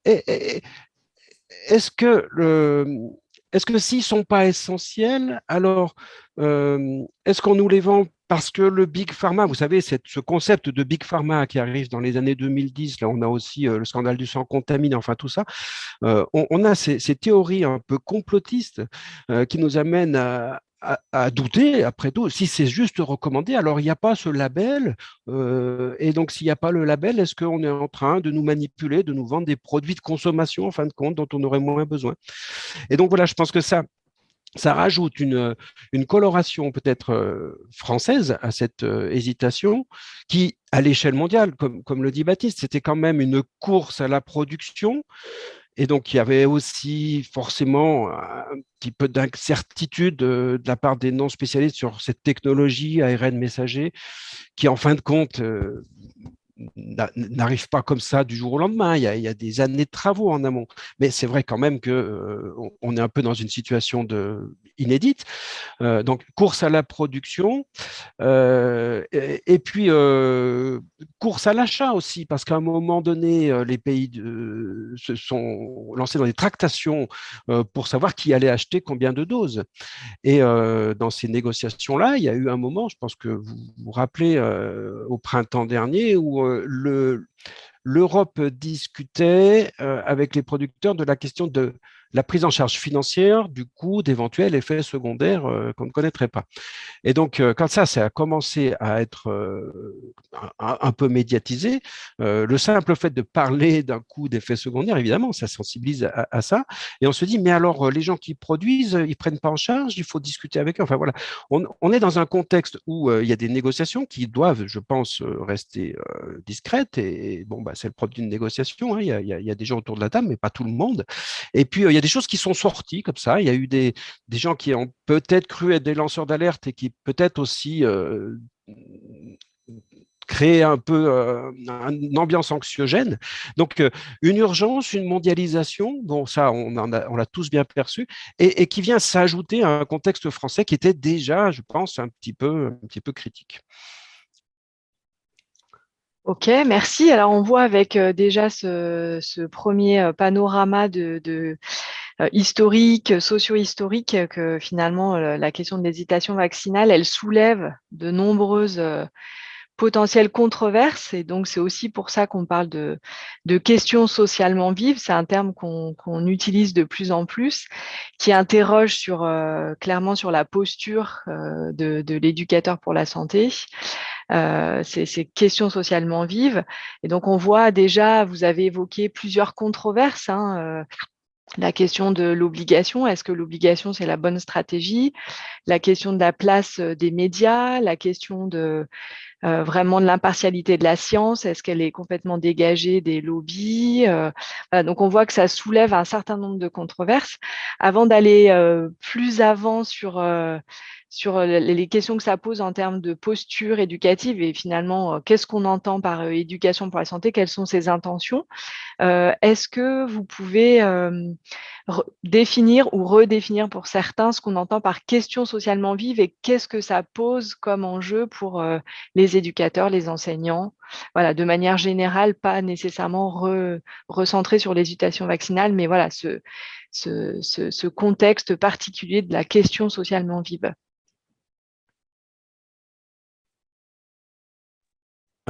est-ce que s'ils ne sont pas essentiels, alors est-ce qu'on nous les vend parce que le Big Pharma, vous savez, ce concept de Big Pharma qui arrive dans les années 2010, là on a aussi le scandale du sang contaminé, enfin tout ça, on a ces théories un peu complotistes qui nous amènent à douter, après tout, si c'est juste recommandé, alors il n'y a pas ce label, et donc s'il n'y a pas le label, est-ce qu'on est en train de nous manipuler, de nous vendre des produits de consommation, en fin de compte, dont on aurait moins besoin? Et donc voilà, je pense que ça rajoute une coloration peut-être française à cette hésitation qui, à l'échelle mondiale, comme le dit Baptiste, c'était quand même une course à la production. Et donc, il y avait aussi forcément un petit peu d'incertitude de la part des non-spécialistes sur cette technologie ARN messager qui, en fin de compte, n'arrive pas comme ça du jour au lendemain. Il y a des années de travaux en amont. Mais c'est vrai quand même qu'on est un peu dans une situation inédite. Donc, course à la production, et puis course à l'achat aussi, parce qu'à un moment donné, les pays se sont lancés dans des tractations pour savoir qui allait acheter combien de doses. Et dans ces négociations-là, il y a eu un moment, je pense que vous vous rappelez, au printemps dernier, où l'Europe discutait avec les producteurs de la question de la prise en charge financière du coût d'éventuels effets secondaires qu'on ne connaîtrait pas. Et donc, quand ça a commencé à être un peu médiatisé, le simple fait de parler d'un coût d'effet secondaire, évidemment, ça sensibilise à ça. Et on se dit, mais alors, les gens qui produisent, ils ne prennent pas en charge, il faut discuter avec eux. Enfin, voilà. On est dans un contexte où il y a des négociations qui doivent, je pense, rester discrètes. Et bon, bah, c'est le propre d'une négociation. Hein. Il y a des gens autour de la table, mais pas tout le monde. Et puis, il y a des choses qui sont sorties comme ça. Il y a eu des gens qui ont peut-être cru être des lanceurs d'alerte et qui peut-être aussi créer un peu une ambiance anxiogène. Donc, une urgence, une mondialisation, bon, ça, on l'a tous bien perçu, et qui vient s'ajouter à un contexte français qui était déjà, je pense, un petit peu critique. Ok, merci. Alors, on voit avec déjà ce premier panorama historique, socio-historique, que finalement, la question de l'hésitation vaccinale, elle soulève de nombreuses potentielles controverses. Et donc, c'est aussi pour ça qu'on parle de questions socialement vives. C'est un terme qu'on utilise de plus en plus, qui interroge clairement sur la posture de l'éducateur pour la santé. Ces questions socialement vives. Et donc, on voit déjà, vous avez évoqué plusieurs controverses, hein, la question de l'obligation, est-ce que l'obligation, c'est la bonne stratégie? La question de la place des médias, la question vraiment de l'impartialité de la science, est-ce qu'elle est complètement dégagée des lobbies? Voilà, donc, on voit que ça soulève un certain nombre de controverses. Avant d'aller plus avant sur les questions que ça pose en termes de posture éducative et finalement, qu'est-ce qu'on entend par éducation pour la santé, quelles sont ses intentions? Est-ce que vous pouvez définir ou redéfinir pour certains ce qu'on entend par question socialement vive et qu'est-ce que ça pose comme enjeu pour les éducateurs, les enseignants? Voilà, de manière générale, pas nécessairement recentrer sur l'hésitation vaccinale, mais voilà, ce contexte particulier de la question socialement vive.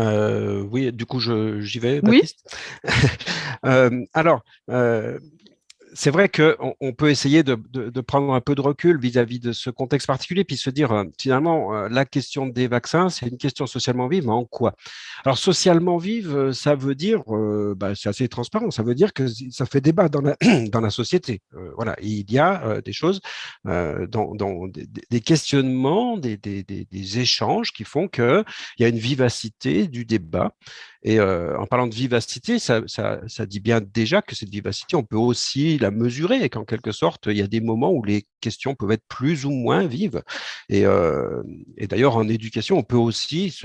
Oui, du coup, j'y vais, Oui, Baptiste. Alors, c'est vrai qu'on peut essayer de prendre un peu de recul vis-à-vis de ce contexte particulier, puis se dire, finalement, la question des vaccins, c'est une question socialement vive, mais en quoi? Alors, socialement vive, ça veut dire, c'est assez transparent, ça veut dire que ça fait débat dans dans la société. Voilà, il y a des choses, dans des questionnements, des échanges qui font qu'il y a une vivacité du débat. Et en parlant de vivacité, ça dit bien déjà que cette vivacité, on peut aussi la mesurer et qu'en quelque sorte, il y a des moments où les questions peuvent être plus ou moins vives. Et, d'ailleurs, en éducation, on peut aussi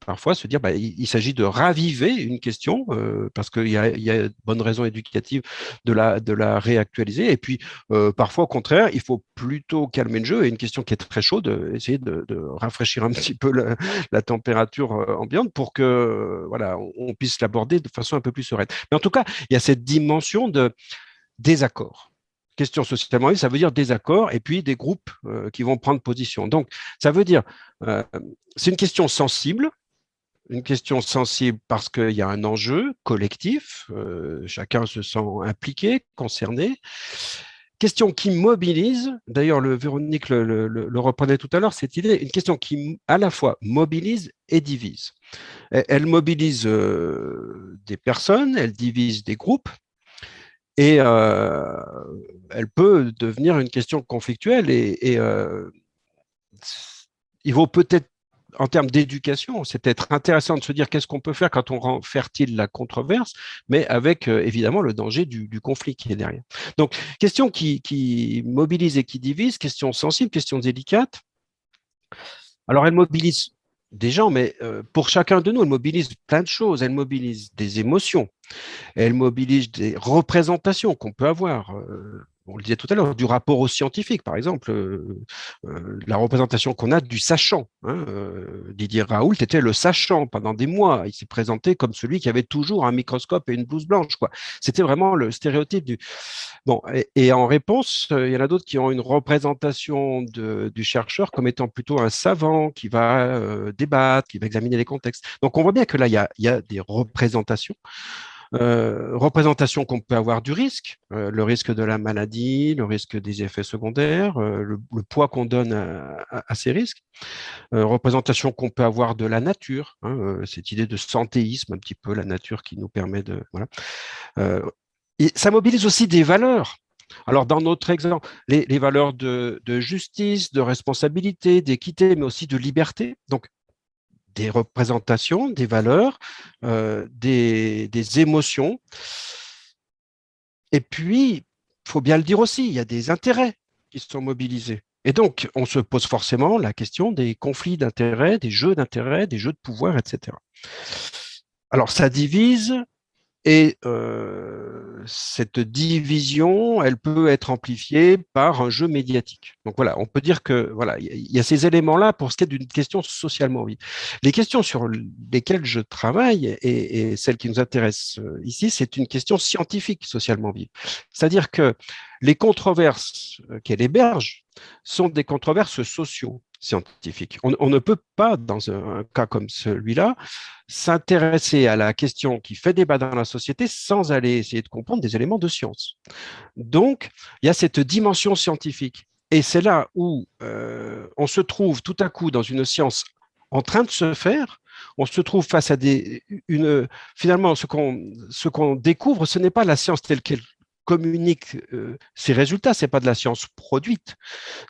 parfois se dire, il s'agit de raviver une question parce qu'il y a de bonnes raisons éducatives de la réactualiser. Et puis, parfois, au contraire, il faut plutôt calmer le jeu et une question qui est très chaude, essayer de rafraîchir un petit peu la température ambiante pour que voilà, on puisse l'aborder de façon un peu plus sereine. Mais en tout cas, il y a cette dimension de désaccord. Question socialement, ça veut dire désaccord et puis des groupes qui vont prendre position. Donc, ça veut dire, c'est une question sensible parce qu'il y a un enjeu collectif, chacun se sent impliqué, concerné. Question qui mobilise, d'ailleurs Véronique le reprenait tout à l'heure, cette idée, une question qui à la fois mobilise et divise. Elle mobilise des personnes, elle divise des groupes, et elle peut devenir une question conflictuelle. Et il vaut peut-être, en termes d'éducation, c'est peut-être intéressant de se dire qu'est-ce qu'on peut faire quand on rend fertile la controverse, mais avec évidemment le danger du conflit qui est derrière. Donc, question qui mobilise et qui divise, question sensible, question délicate. Alors, elle mobilise des gens, mais pour chacun de nous, elle mobilise plein de choses. Elle mobilise des émotions, elle mobilise des représentations qu'on peut avoir. On le disait tout à l'heure, du rapport au scientifique, par exemple, la représentation qu'on a du sachant. Hein, Didier Raoult était le sachant pendant des mois. Il s'est présenté comme celui qui avait toujours un microscope et une blouse blanche, quoi. C'était vraiment le stéréotype du. Bon, et en réponse, il y en a d'autres qui ont une représentation du chercheur comme étant plutôt un savant qui va débattre, qui va examiner les contextes. Donc, on voit bien que là, il y a des représentations. Représentation qu'on peut avoir du risque, le risque de la maladie, le risque des effets secondaires, le poids qu'on donne à ces risques. Représentation qu'on peut avoir de la nature, hein, cette idée de santéisme, un petit peu la nature qui nous permet de… Voilà. Et ça mobilise aussi des valeurs. Alors, dans notre exemple, les valeurs de justice, de responsabilité, d'équité, mais aussi de liberté. Donc, des représentations, des valeurs, des émotions. Et puis, il faut bien le dire aussi, il y a des intérêts qui sont mobilisés. Et donc, on se pose forcément la question des conflits d'intérêts, des jeux d'intérêts, des jeux de pouvoir, etc. Alors, ça divise. Et cette division, elle peut être amplifiée par un jeu médiatique. Donc voilà, on peut dire que voilà, il y a ces éléments-là pour ce qui est d'une question socialement vive. Les questions sur lesquelles je travaille et celles qui nous intéressent ici, c'est une question scientifique socialement vive. C'est-à-dire que les controverses qu'elle héberge sont des controverses socio-scientifiques. On ne peut pas, dans un cas comme celui-là, s'intéresser à la question qui fait débat dans la société sans aller essayer de comprendre des éléments de science. Donc, il y a cette dimension scientifique. Et c'est là où on se trouve tout à coup dans une science en train de se faire. On se trouve face à finalement, ce qu'on découvre, ce n'est pas la science telle qu'elle communique ses résultats, c'est pas de la science produite,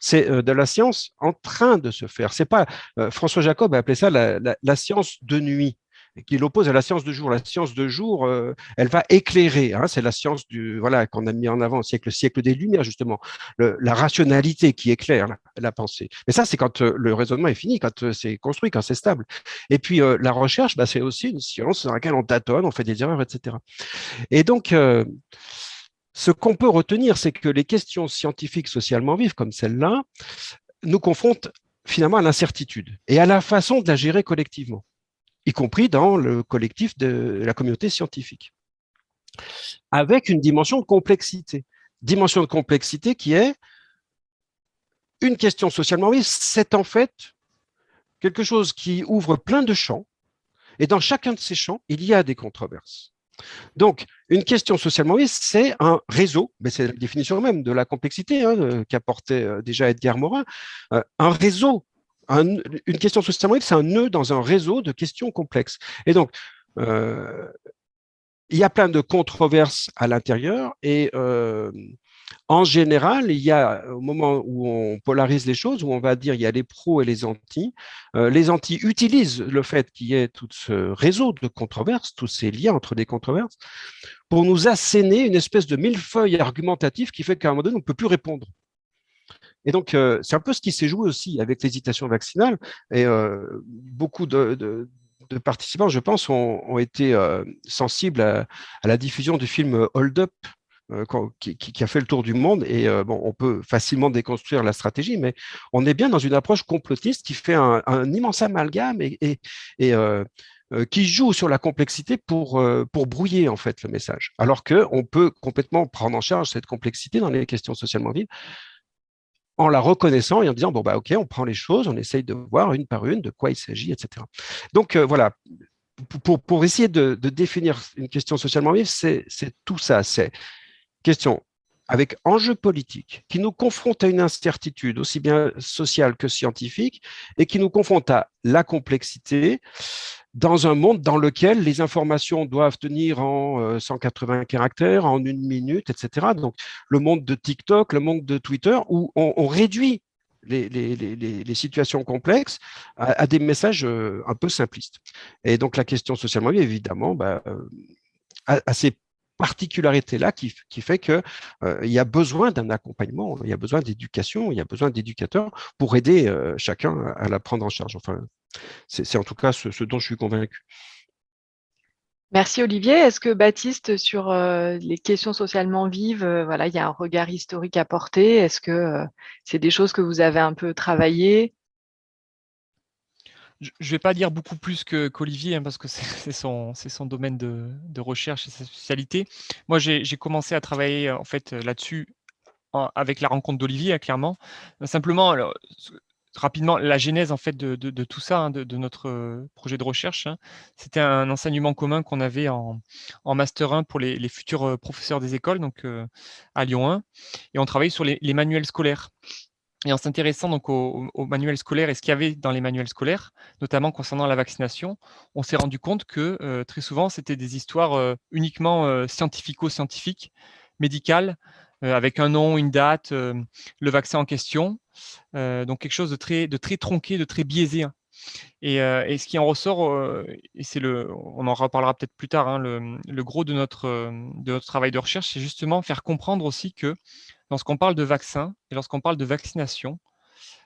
c'est de la science en train de se faire. C'est pas François Jacob a appelé ça la science de nuit, qui l'oppose à la science de jour. La science de jour, elle va éclairer. Hein, c'est la science voilà qu'on a mis en avant au siècle des Lumières justement, la rationalité qui éclaire la pensée. Mais ça, c'est quand le raisonnement est fini, quand c'est construit, quand c'est stable. Et puis la recherche, bah, c'est aussi une science dans laquelle on tâtonne, on fait des erreurs, etc. Et donc ce qu'on peut retenir, c'est que les questions scientifiques socialement vives comme celle-là nous confrontent finalement à l'incertitude et à la façon de la gérer collectivement, y compris dans le collectif de la communauté scientifique, avec une dimension de complexité. Dimension de complexité qui est une question socialement vive, c'est en fait quelque chose qui ouvre plein de champs, et dans chacun de ces champs, il y a des controverses. Donc, une question socialement vive, c'est un réseau, mais c'est la définition même de la complexité qu'apportait déjà Edgar Morin, un réseau. Une question socialement vive, c'est un nœud dans un réseau de questions complexes. Et donc, il y a plein de controverses à l'intérieur et en général, il y a, au moment où on polarise les choses, où on va dire il y a les pros et les anti utilisent le fait qu'il y ait tout ce réseau de controverses, tous ces liens entre les controverses, pour nous asséner une espèce de millefeuille argumentatif qui fait qu'à un moment donné, on ne peut plus répondre. Et donc, c'est un peu ce qui s'est joué aussi avec l'hésitation vaccinale. Et beaucoup de participants, je pense, ont été sensibles à la diffusion du film Hold Up, qui a fait le tour du monde. Et bon, on peut facilement déconstruire la stratégie, mais on est bien dans une approche complotiste qui fait un immense amalgame et qui joue sur la complexité pour brouiller en fait le message. Alors qu'on peut complètement prendre en charge cette complexité dans les questions socialement vives en la reconnaissant et en disant, bon, bah, OK, on prend les choses, on essaye de voir une par une de quoi il s'agit, etc. Donc, voilà, pour essayer de définir une question socialement vive, c'est tout ça, c'est question avec enjeu politique qui nous confronte à une incertitude aussi bien sociale que scientifique et qui nous confronte à la complexité dans un monde dans lequel les informations doivent tenir en 180 caractères, en une minute, etc. Donc, le monde de TikTok, le monde de Twitter, où on réduit les situations complexes à des messages un peu simplistes. Et donc, la question socialement vive, évidemment, a ces particularités-là qui fait qu'il y a besoin d'un accompagnement, il y a besoin d'éducation, il y a besoin d'éducateurs pour aider chacun à la prendre en charge. Enfin, C'est en tout cas ce dont je suis convaincu. Merci Olivier. Est-ce que Baptiste, sur les questions socialement vives, voilà, il y a un regard historique à porter? Est-ce que c'est des choses que vous avez un peu travaillées? Je ne vais pas dire beaucoup plus qu'Olivier, hein, parce que c'est son domaine de recherche et sa spécialité. Moi, j'ai commencé à travailler en fait là-dessus avec la rencontre d'Olivier, clairement. Simplement, alors, rapidement, la genèse en fait de tout ça, hein, de notre projet de recherche, hein, c'était un enseignement commun qu'on avait en master 1 pour les futurs professeurs des écoles, donc à Lyon 1, et on travaillait sur les manuels scolaires. Et en s'intéressant donc aux manuels scolaires et ce qu'il y avait dans les manuels scolaires, notamment concernant la vaccination, on s'est rendu compte que très souvent, c'était des histoires uniquement scientifico-scientifiques, médicales, avec un nom, une date, le vaccin en question. Donc quelque chose de très tronqué, de très biaisé, hein. Et ce qui en ressort, et on en reparlera peut-être plus tard, hein, le gros de notre travail de recherche, c'est justement faire comprendre aussi que lorsqu'on parle de vaccin et lorsqu'on parle de vaccination,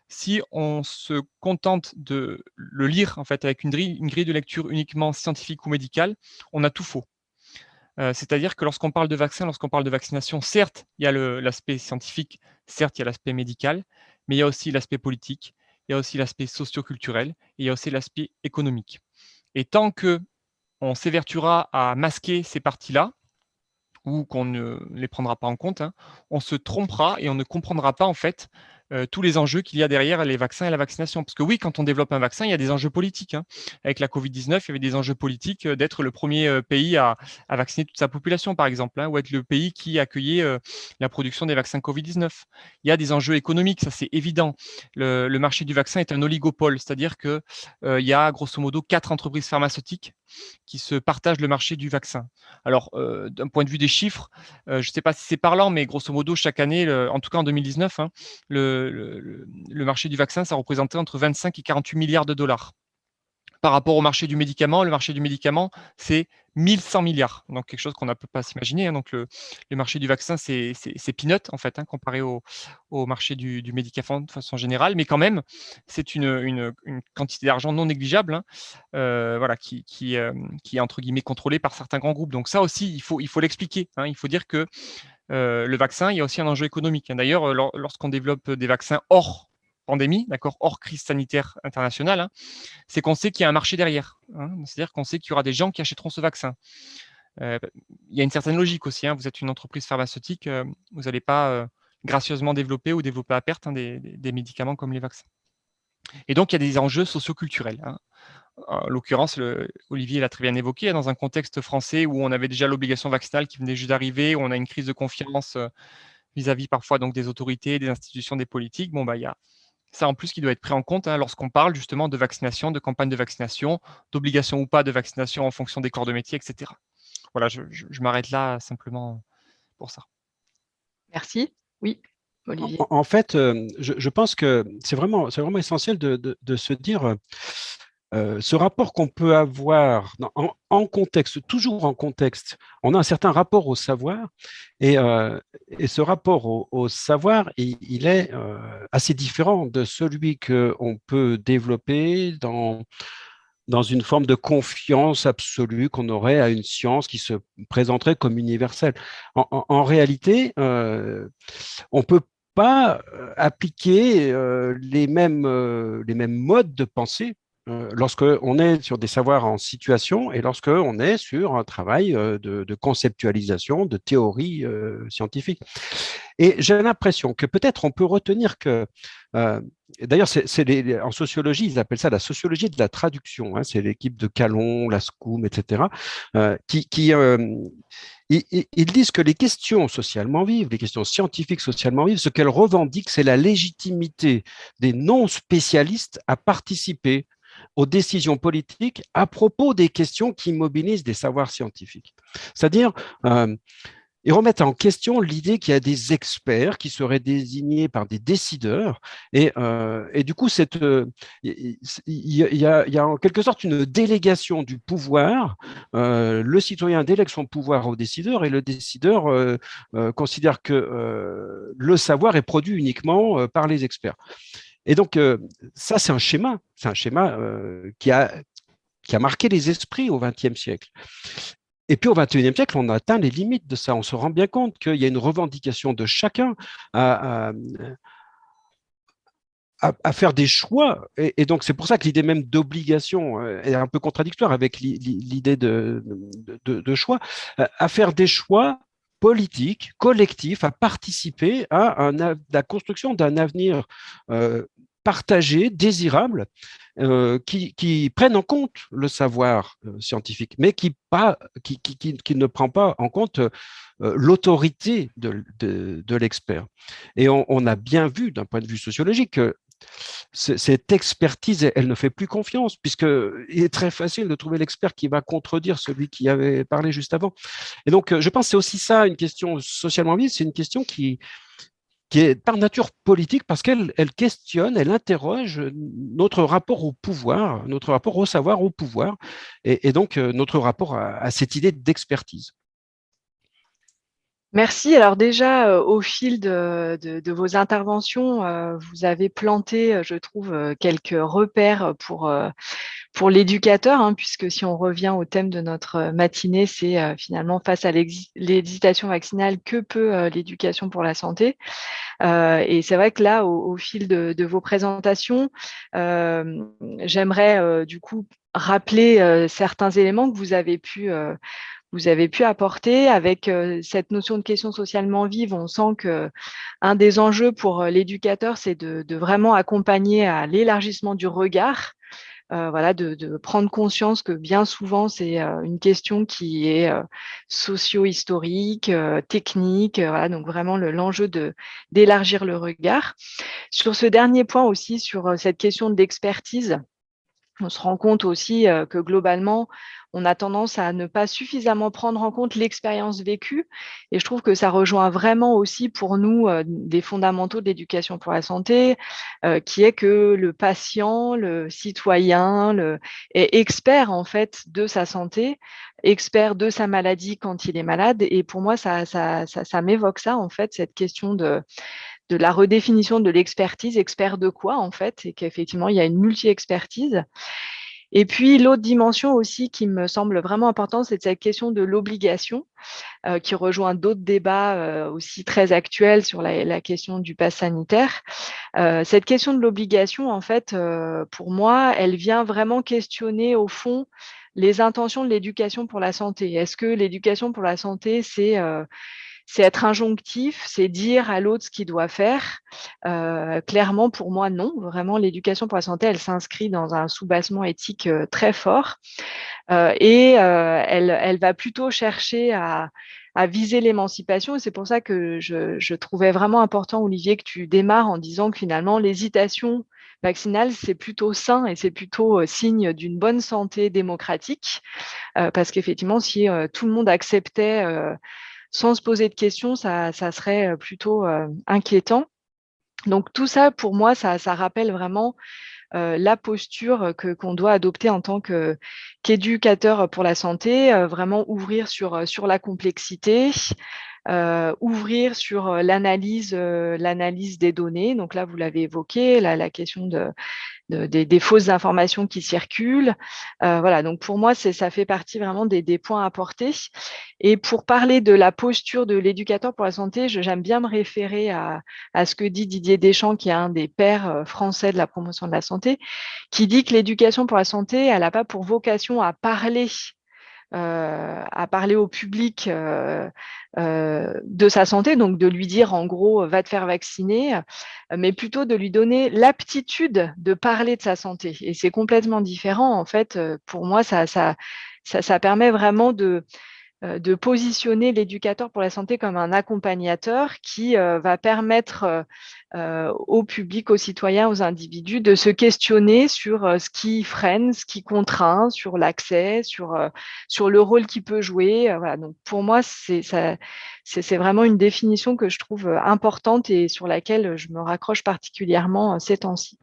si on se contente de le lire en fait avec une grille de lecture uniquement scientifique ou médicale, on a tout faux. C'est-à-dire que lorsqu'on parle de vaccin, lorsqu'on parle de vaccination, certes, il y a l'aspect scientifique, certes, il y a l'aspect médical, mais il y a aussi l'aspect politique, il y a aussi l'aspect socio-culturel et il y a aussi l'aspect économique. Et tant qu'on s'évertuera à masquer ces parties-là, ou qu'on ne les prendra pas en compte, hein, on se trompera et on ne comprendra pas en fait tous les enjeux qu'il y a derrière les vaccins et la vaccination. Parce que oui, quand on développe un vaccin, il y a des enjeux politiques, hein. Avec la Covid-19, il y avait des enjeux politiques d'être le premier pays à vacciner toute sa population, par exemple, hein, ou être le pays qui accueillait la production des vaccins Covid-19. Il y a des enjeux économiques, ça c'est évident. Le marché du vaccin est un oligopole, c'est-à-dire qu'il y a grosso modo 4 entreprises pharmaceutiques qui se partagent le marché du vaccin. Alors, d'un point de vue des chiffres, je ne sais pas si c'est parlant, mais grosso modo, chaque année, en tout cas en 2019, hein, le marché du vaccin, ça représentait entre 25 et 48 milliards de dollars. Par rapport au marché du médicament, le marché du médicament, c'est 1100 milliards. Donc, quelque chose qu'on ne peut pas s'imaginer, hein. Donc, le marché du vaccin, c'est peanut, en fait, hein, comparé au marché du médicament de façon générale. Mais quand même, c'est une quantité d'argent non négligeable, hein, voilà, qui est, entre guillemets, contrôlée par certains grands groupes. Donc, ça aussi, il faut l'expliquer, hein. Il faut dire que le vaccin, il y a aussi un enjeu économique, hein. D'ailleurs, lorsqu'on développe des vaccins hors pandémie, d'accord, hors crise sanitaire internationale, hein, c'est qu'on sait qu'il y a un marché derrière, hein. C'est-à-dire qu'on sait qu'il y aura des gens qui achèteront ce vaccin. Il y a une certaine logique aussi, hein. Vous êtes une entreprise pharmaceutique, vous n'allez pas gracieusement développer ou développer à perte, hein, des médicaments comme les vaccins. Et donc, il y a des enjeux socioculturels, hein. En l'occurrence, Olivier l'a très bien évoqué, hein, dans un contexte français où on avait déjà l'obligation vaccinale qui venait juste d'arriver, où on a une crise de confiance vis-à-vis parfois donc des autorités, des institutions, des politiques. Bon, bah, il y a ça en plus qui doit être pris en compte, hein, lorsqu'on parle justement de vaccination, de campagne de vaccination, d'obligation ou pas de vaccination en fonction des corps de métier, etc. Voilà, je m'arrête là simplement pour ça. Merci. Oui, Olivier. En fait, je pense que c'est vraiment essentiel de se dire ce rapport qu'on peut avoir en contexte, toujours en contexte, on a un certain rapport au savoir et ce rapport au savoir, il est assez différent de celui qu'on peut développer dans une forme de confiance absolue qu'on aurait à une science qui se présenterait comme universelle. En réalité, on ne peut pas appliquer les mêmes modes de pensée lorsqu'on est sur des savoirs en situation et lorsqu'on est sur un travail de conceptualisation, de théorie scientifique. Et j'ai l'impression que peut-être on peut retenir que, d'ailleurs, en sociologie, ils appellent ça la sociologie de la traduction, hein, c'est l'équipe de Calon, Lascaux, etc., ils disent que les questions socialement vives, les questions scientifiques socialement vives, ce qu'elles revendiquent, c'est la légitimité des non-spécialistes à participer aux décisions politiques à propos des questions qui mobilisent des savoirs scientifiques. C'est-à-dire, ils remettent en question l'idée qu'il y a des experts qui seraient désignés par des décideurs et du coup, il y a en quelque sorte une délégation du pouvoir. Le citoyen délègue son pouvoir au décideur et le décideur considère que le savoir est produit uniquement par les experts. Et donc, ça, c'est un schéma qui a marqué les esprits au XXe siècle. Et puis au XXIe siècle, on a atteint les limites de ça. On se rend bien compte qu'il y a une revendication de chacun à faire des choix. Et donc, c'est pour ça que l'idée même d'obligation est un peu contradictoire avec l'idée de choix, à faire des choix politiques, collectifs, à participer à la construction d'un avenir partagé, désirable, qui prennent en compte le savoir scientifique, mais qui ne prend pas en compte l'autorité de l'expert. Et on a bien vu, d'un point de vue sociologique, que cette expertise, elle ne fait plus confiance, puisqu'il est très facile de trouver l'expert qui va contredire celui qui avait parlé juste avant. Et donc, je pense que c'est aussi ça, une question socialement vive, c'est une question qui est par nature politique, parce qu'elle questionne, elle interroge notre rapport au pouvoir, notre rapport au savoir, au pouvoir, et donc notre rapport à cette idée d'expertise. Merci. Alors déjà, au fil de vos interventions, vous avez planté, je trouve, quelques repères pour l'éducateur, hein, puisque si on revient au thème de notre matinée, c'est finalement face à l'hésitation vaccinale, que peut l'éducation pour la santé. Et c'est vrai que là, au fil de vos présentations, j'aimerais du coup rappeler certains éléments que vous avez pu apporter avec cette notion de question socialement vive. On sent que un des enjeux pour l'éducateur, c'est de vraiment accompagner à l'élargissement du regard. Voilà, de prendre conscience que bien souvent, c'est une question qui est socio-historique, technique. Voilà, donc vraiment l'enjeu d'élargir le regard. Sur ce dernier point aussi, sur cette question de l'expertise, on se rend compte aussi que globalement, on a tendance à ne pas suffisamment prendre en compte l'expérience vécue. Et je trouve que ça rejoint vraiment aussi pour nous des fondamentaux de l'éducation pour la santé, qui est que le patient, le citoyen, est expert en fait de sa santé, expert de sa maladie quand il est malade. Et pour moi, ça m'évoque ça en fait, cette question de la redéfinition de l'expertise, expert de quoi en fait, et qu'effectivement, il y a une multi-expertise. Et puis, l'autre dimension aussi qui me semble vraiment importante, c'est cette question de l'obligation, qui rejoint d'autres débats aussi très actuels sur la question du pass sanitaire. Cette question de l'obligation, en fait, pour moi, elle vient vraiment questionner au fond les intentions de l'éducation pour la santé. Est-ce que l'éducation pour la santé, c'est être injonctif, c'est dire à l'autre ce qu'il doit faire. Clairement, pour moi, non. Vraiment, l'éducation pour la santé, elle s'inscrit dans un soubassement éthique très fort. Elle va plutôt chercher à viser l'émancipation. Et c'est pour ça que je trouvais vraiment important, Olivier, que tu démarres en disant que finalement, l'hésitation vaccinale, c'est plutôt sain et c'est plutôt signe d'une bonne santé démocratique. Parce qu'effectivement, si tout le monde acceptait sans se poser de questions, ça serait plutôt inquiétant. Donc tout ça, pour moi, ça rappelle vraiment la posture qu'on doit adopter en tant qu'éducateur pour la santé, vraiment ouvrir sur la complexité, ouvrir sur l'analyse des données. Donc là, vous l'avez évoqué, la question des fausses informations qui circulent. Voilà, donc pour moi, ça fait partie vraiment des points à porter. Et pour parler de la posture de l'éducateur pour la santé, j'aime bien me référer à ce que dit Didier Deschamps, qui est un des pères français de la promotion de la santé, qui dit que l'éducation pour la santé, elle n'a pas pour vocation à parler au public de sa santé, donc de lui dire en gros va te faire vacciner, mais plutôt de lui donner l'aptitude de parler de sa santé. Et c'est complètement différent en fait. Pour moi, ça permet vraiment de positionner l'éducateur pour la santé comme un accompagnateur qui va permettre au public, aux citoyens, aux individus de se questionner sur ce qui freine, ce qui contraint, sur l'accès, sur le rôle qu'il peut jouer. Voilà. Donc pour moi, c'est vraiment une définition que je trouve importante et sur laquelle je me raccroche particulièrement ces temps-ci.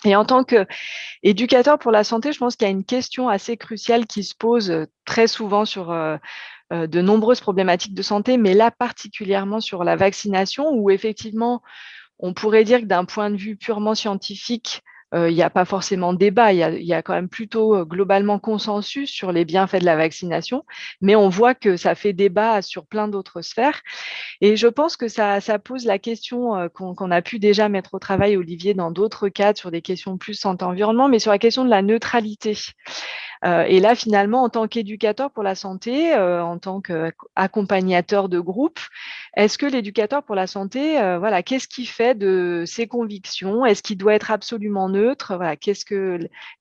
Et en tant qu'éducateur pour la santé, je pense qu'il y a une question assez cruciale qui se pose très souvent sur de nombreuses problématiques de santé, mais là particulièrement sur la vaccination, où effectivement, on pourrait dire que d'un point de vue purement scientifique, il n'y a pas forcément de débat, il y a quand même plutôt globalement consensus sur les bienfaits de la vaccination, mais on voit que ça fait débat sur plein d'autres sphères. Et je pense que ça pose la question qu'on a pu déjà mettre au travail, Olivier, dans d'autres cadres, sur des questions plus santé-environnement, mais sur la question de la neutralité. Et là, finalement, en tant qu'éducateur pour la santé, en tant qu'accompagnateur de groupe, est-ce que l'éducateur pour la santé, voilà, qu'est-ce qu'il fait de ses convictions? Est-ce qu'il doit être absolument neutre? Voilà,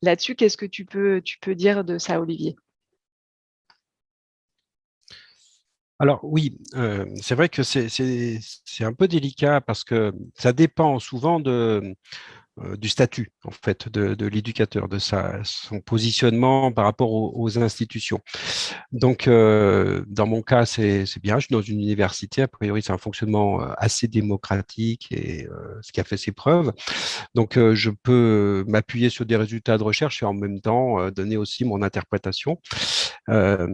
là-dessus, qu'est-ce que tu peux dire de ça, Olivier? Alors oui, c'est vrai que c'est un peu délicat parce que ça dépend souvent du statut en fait de l'éducateur, de son positionnement par rapport aux institutions. Donc, dans mon cas, c'est bien. Je suis dans une université. A priori, c'est un fonctionnement assez démocratique et ce qui a fait ses preuves. Donc, je peux m'appuyer sur des résultats de recherche et en même temps donner aussi mon interprétation. Euh,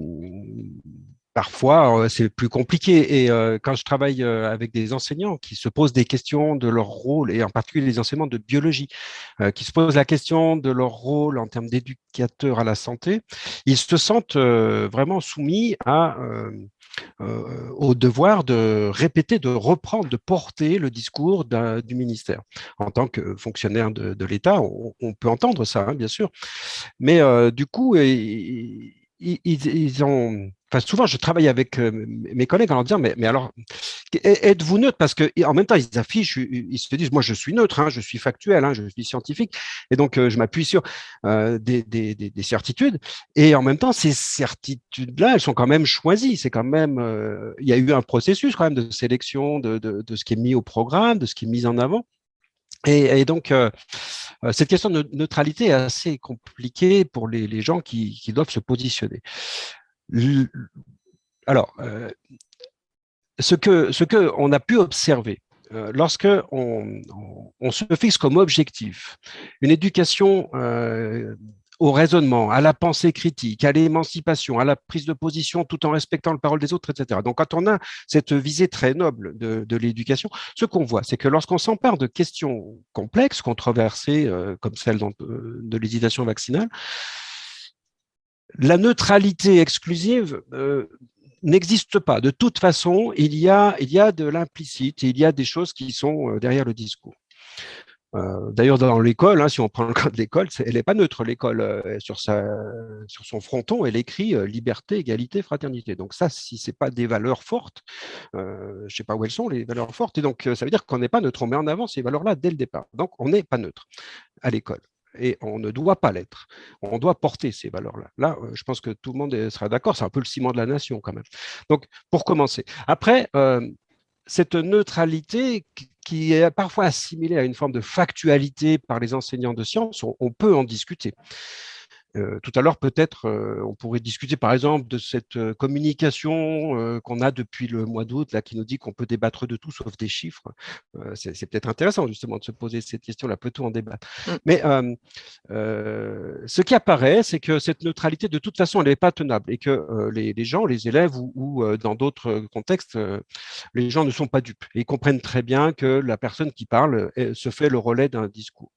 Parfois, c'est plus compliqué. Et quand je travaille avec des enseignants qui se posent des questions de leur rôle, et en particulier les enseignants de biologie, qui se posent la question de leur rôle en termes d'éducateurs à la santé, ils se sentent vraiment soumis au devoir de répéter, de reprendre, de porter le discours du ministère. En tant que fonctionnaire de l'État, on peut entendre ça, hein, bien sûr. Mais du coup, ils ont. Enfin, souvent, je travaille avec mes collègues en leur disant, mais alors, êtes-vous neutre? Parce qu'en même temps, ils affichent, ils se disent, moi, je suis neutre, hein, je suis factuel, hein, je suis scientifique. Et donc, je m'appuie sur des certitudes. Et en même temps, ces certitudes-là, elles sont quand même choisies. C'est quand même, il y a eu un processus quand même de sélection de ce qui est mis au programme, de ce qui est mis en avant. Et donc, cette question de neutralité est assez compliquée pour les gens qui doivent se positionner. Alors, ce que on a pu observer lorsque on se fixe comme objectif une éducation au raisonnement, à la pensée critique, à l'émancipation, à la prise de position tout en respectant la parole des autres, etc. Donc, quand on a cette visée très noble de l'éducation, ce qu'on voit, c'est que lorsqu'on s'empare de questions complexes, controversées, comme celle de l'hésitation vaccinale, la neutralité exclusive n'existe pas. De toute façon, il y a de l'implicite, il y a des choses qui sont derrière le discours. D'ailleurs, dans l'école, hein, si on prend le cas de l'école, elle n'est pas neutre. L'école, sur son fronton, elle écrit liberté, égalité, fraternité. Donc ça, si ce n'est pas des valeurs fortes, je ne sais pas où elles sont, les valeurs fortes. Et donc, ça veut dire qu'on n'est pas neutre. On met en avant ces valeurs-là dès le départ. Donc, on n'est pas neutre à l'école. Et on ne doit pas l'être. On doit porter ces valeurs-là. Là, je pense que tout le monde sera d'accord. C'est un peu le ciment de la nation quand même. Donc, pour commencer. Après, cette neutralité qui est parfois assimilée à une forme de factualité par les enseignants de sciences, on peut en discuter. Tout à l'heure, peut-être, on pourrait discuter, par exemple, de cette communication qu'on a depuis le mois d'août, là, qui nous dit qu'on peut débattre de tout sauf des chiffres. C'est peut-être intéressant, justement, de se poser cette question-là, peut-on en débattre? Mais ce qui apparaît, c'est que cette neutralité, de toute façon, elle n'est pas tenable et que les gens, les élèves ou dans d'autres contextes, les gens ne sont pas dupes et ils comprennent très bien que la personne qui parle se fait le relais d'un discours.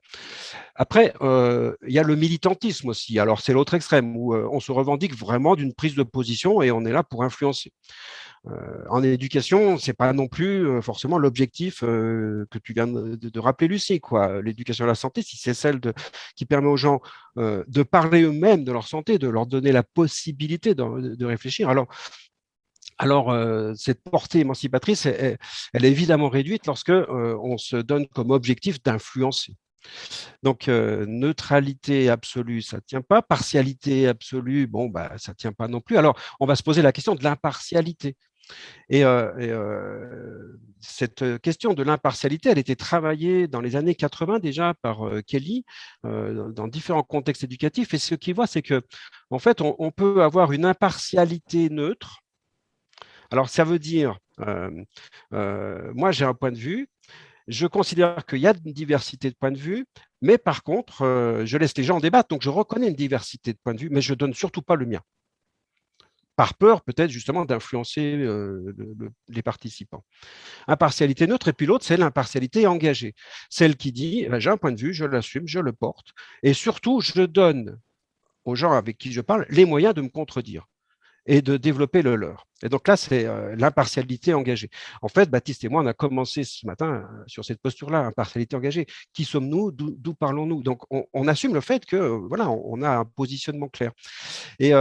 Après, il y a le militantisme aussi. Alors, c'est l'autre extrême où on se revendique vraiment d'une prise de position et on est là pour influencer. En éducation, ce n'est pas non plus forcément l'objectif que tu viens de rappeler, Lucie. L'éducation à la santé, si c'est celle qui permet aux gens de parler eux-mêmes de leur santé, de leur donner la possibilité de réfléchir, alors, cette portée émancipatrice, elle est évidemment réduite lorsque on se donne comme objectif d'influencer. Donc, neutralité absolue, ça ne tient pas. Partialité absolue, bon, bah, ça ne tient pas non plus. Alors, on va se poser la question de l'impartialité. Et cette question de l'impartialité, elle était travaillée dans les années 80 déjà par Kelly dans différents contextes éducatifs. Et ce qu'il voit, c'est que, en fait, on peut avoir une impartialité neutre. Alors, ça veut dire, moi, j'ai un point de vue. Je considère qu'il y a une diversité de points de vue, mais par contre, je laisse les gens en débattre. Donc, je reconnais une diversité de points de vue, mais je ne donne surtout pas le mien. par peur peut-être justement d'influencer les participants. Impartialité neutre, et puis l'autre, c'est l'impartialité engagée. Celle qui dit, j'ai un point de vue, je l'assume, je le porte, et surtout, je donne aux gens avec qui je parle les moyens de me contredire et de développer le leur. Et donc là, c'est l'impartialité engagée. En fait, Baptiste et moi, on a commencé ce matin sur cette posture-là, impartialité engagée. Qui sommes-nous? D'où parlons-nous? Donc, on assume le fait que voilà, on a un positionnement clair. Et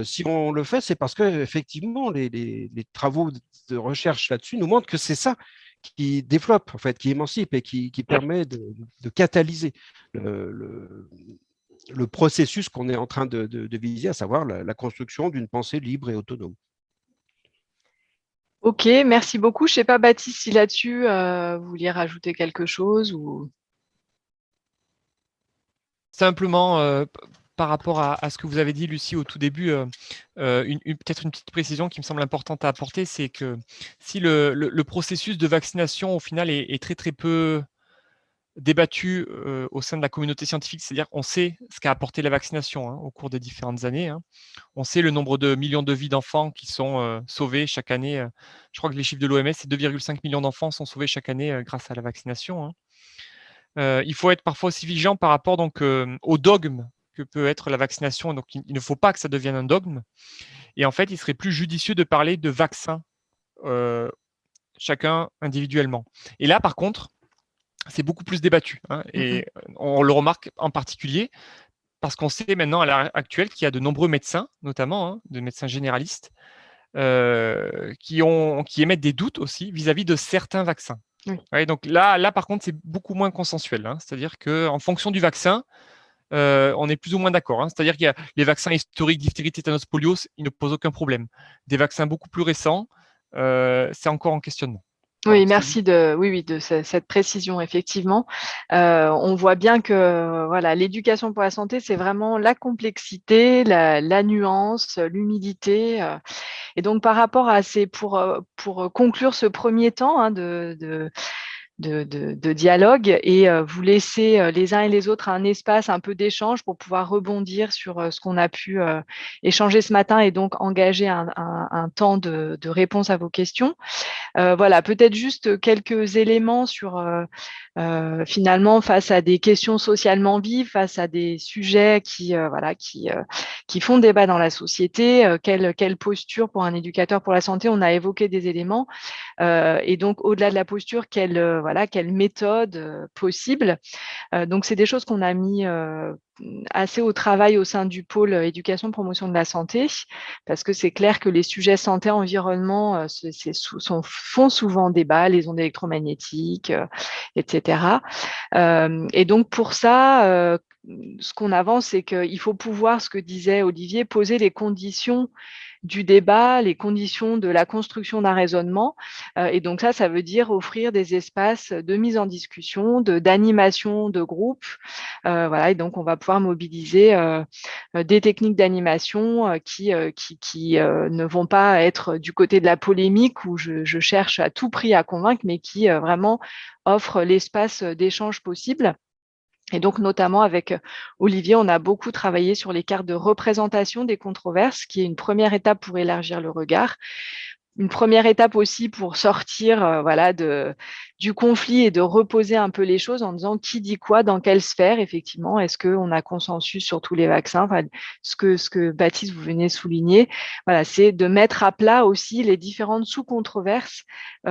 si on le fait, c'est parce que effectivement, les travaux de recherche là-dessus nous montrent que c'est ça qui développe, en fait, qui émancipe et qui permet de catalyser le processus qu'on est en train de viser, à savoir la construction d'une pensée libre et autonome. Ok, merci beaucoup. Je ne sais pas, Baptiste, si là-dessus, vous vouliez rajouter quelque chose ou... Simplement, par rapport à ce que vous avez dit, Lucie, au tout début, peut-être une petite précision qui me semble importante à apporter, c'est que si le processus de vaccination, au final, est très, très peu débattu au sein de la communauté scientifique, c'est-à-dire on sait ce qu'a apporté la vaccination au cours des différentes années. On sait le nombre de millions de vies d'enfants qui sont sauvés chaque année. Je crois que les chiffres de l'OMS, c'est 2,5 millions d'enfants sont sauvés chaque année grâce à la vaccination. Il faut être parfois aussi vigilant par rapport donc, au dogme que peut être la vaccination. Donc, il ne faut pas que ça devienne un dogme. Et en fait, il serait plus judicieux de parler de vaccins chacun individuellement. Et là, par contre, c'est beaucoup plus débattu. Et on le remarque en particulier parce qu'on sait maintenant à l'heure actuelle qu'il y a de nombreux médecins, notamment de médecins généralistes, qui émettent des doutes aussi vis-à-vis de certains vaccins. Oui. Ouais, donc là, par contre, c'est beaucoup moins consensuel. C'est-à-dire qu'en fonction du vaccin, on est plus ou moins d'accord. C'est-à-dire qu'il y a les vaccins historiques, diphtérie, tétanos, polio, ils ne posent aucun problème. Des vaccins beaucoup plus récents, c'est encore en questionnement. Oui, Voilà, merci de cette précision, effectivement. On voit bien que voilà, l'éducation pour la santé, c'est vraiment la complexité, la nuance, l'humilité. Et donc, par rapport à pour conclure ce premier temps de dialogue et vous laisser les uns et les autres un espace un peu d'échange pour pouvoir rebondir sur ce qu'on a pu échanger ce matin et donc engager un temps de réponse à vos questions. Voilà, peut-être juste quelques éléments sur finalement face à des questions socialement vives, face à des sujets qui font débat dans la société. Quelle posture pour un éducateur pour la santé? On a évoqué des éléments. Et donc, au-delà de la posture, quelle méthode possible. Donc, c'est des choses qu'on a mis assez au travail au sein du pôle éducation promotion de la santé, parce que c'est clair que les sujets santé environnement font souvent débat, les ondes électromagnétiques, etc. Et donc pour ça, ce qu'on avance, c'est qu'il faut pouvoir, ce que disait Olivier, poser les conditions du débat, les conditions de la construction d'un raisonnement. Et donc ça veut dire offrir des espaces de mise en discussion, d'animation de groupe. Voilà, et donc on va pouvoir mobiliser des techniques d'animation qui ne vont pas être du côté de la polémique où je cherche à tout prix à convaincre, mais qui vraiment offrent l'espace d'échange possible. Et donc, notamment avec Olivier, on a beaucoup travaillé sur les cartes de représentation des controverses, qui est une première étape pour élargir le regard. Une première étape aussi pour sortir du conflit et de reposer un peu les choses en disant qui dit quoi, dans quelle sphère, effectivement, est-ce qu'on a consensus sur tous les vaccins, ce que Baptiste, vous venez souligner, voilà, c'est de mettre à plat aussi les différentes sous-controverses.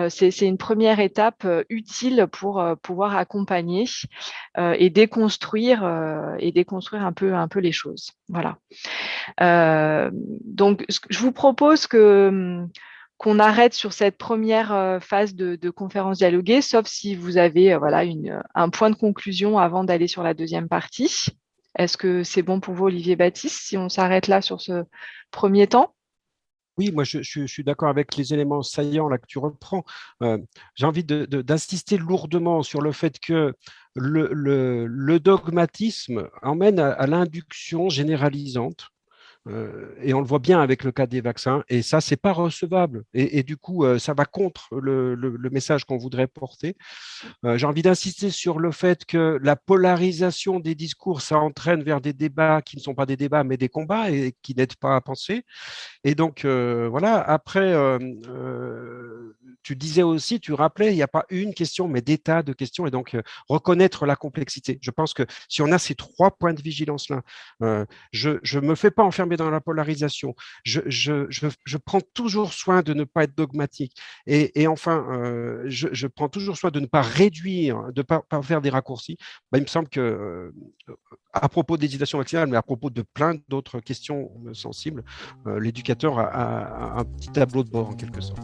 C'est une première étape utile pour pouvoir accompagner et déconstruire un peu les choses. Voilà. Donc, je vous propose qu'on arrête sur cette première phase de conférence dialoguée, sauf si vous avez un point de conclusion avant d'aller sur la deuxième partie. Est-ce que c'est bon pour vous, Olivier Baptiste, si on s'arrête là sur ce premier temps? Oui, moi je suis d'accord avec les éléments saillants là que tu reprends. J'ai envie d'insister lourdement sur le fait que le dogmatisme emmène à l'induction généralisante Et on le voit bien avec le cas des vaccins. Et ça, c'est pas recevable. Et du coup, ça va contre le message qu'on voudrait porter. J'ai envie d'insister sur le fait que la polarisation des discours, ça entraîne vers des débats qui ne sont pas des débats, mais des combats et qui n'aident pas à penser. Et donc, voilà, après, tu disais aussi, tu rappelais, il n'y a pas une question, mais des tas de questions. Et donc, reconnaître la complexité. Je pense que si on a ces 3 points de vigilance-là, je ne me fais pas enfermer dans la polarisation. Je prends toujours soin de ne pas être dogmatique. Et enfin, je prends toujours soin de ne pas réduire, de ne pas faire des raccourcis. Ben, il me semble que, à propos d'éducation vaccinale, mais à propos de plein d'autres questions sensibles, l'éducateur a un petit tableau de bord en quelque sorte.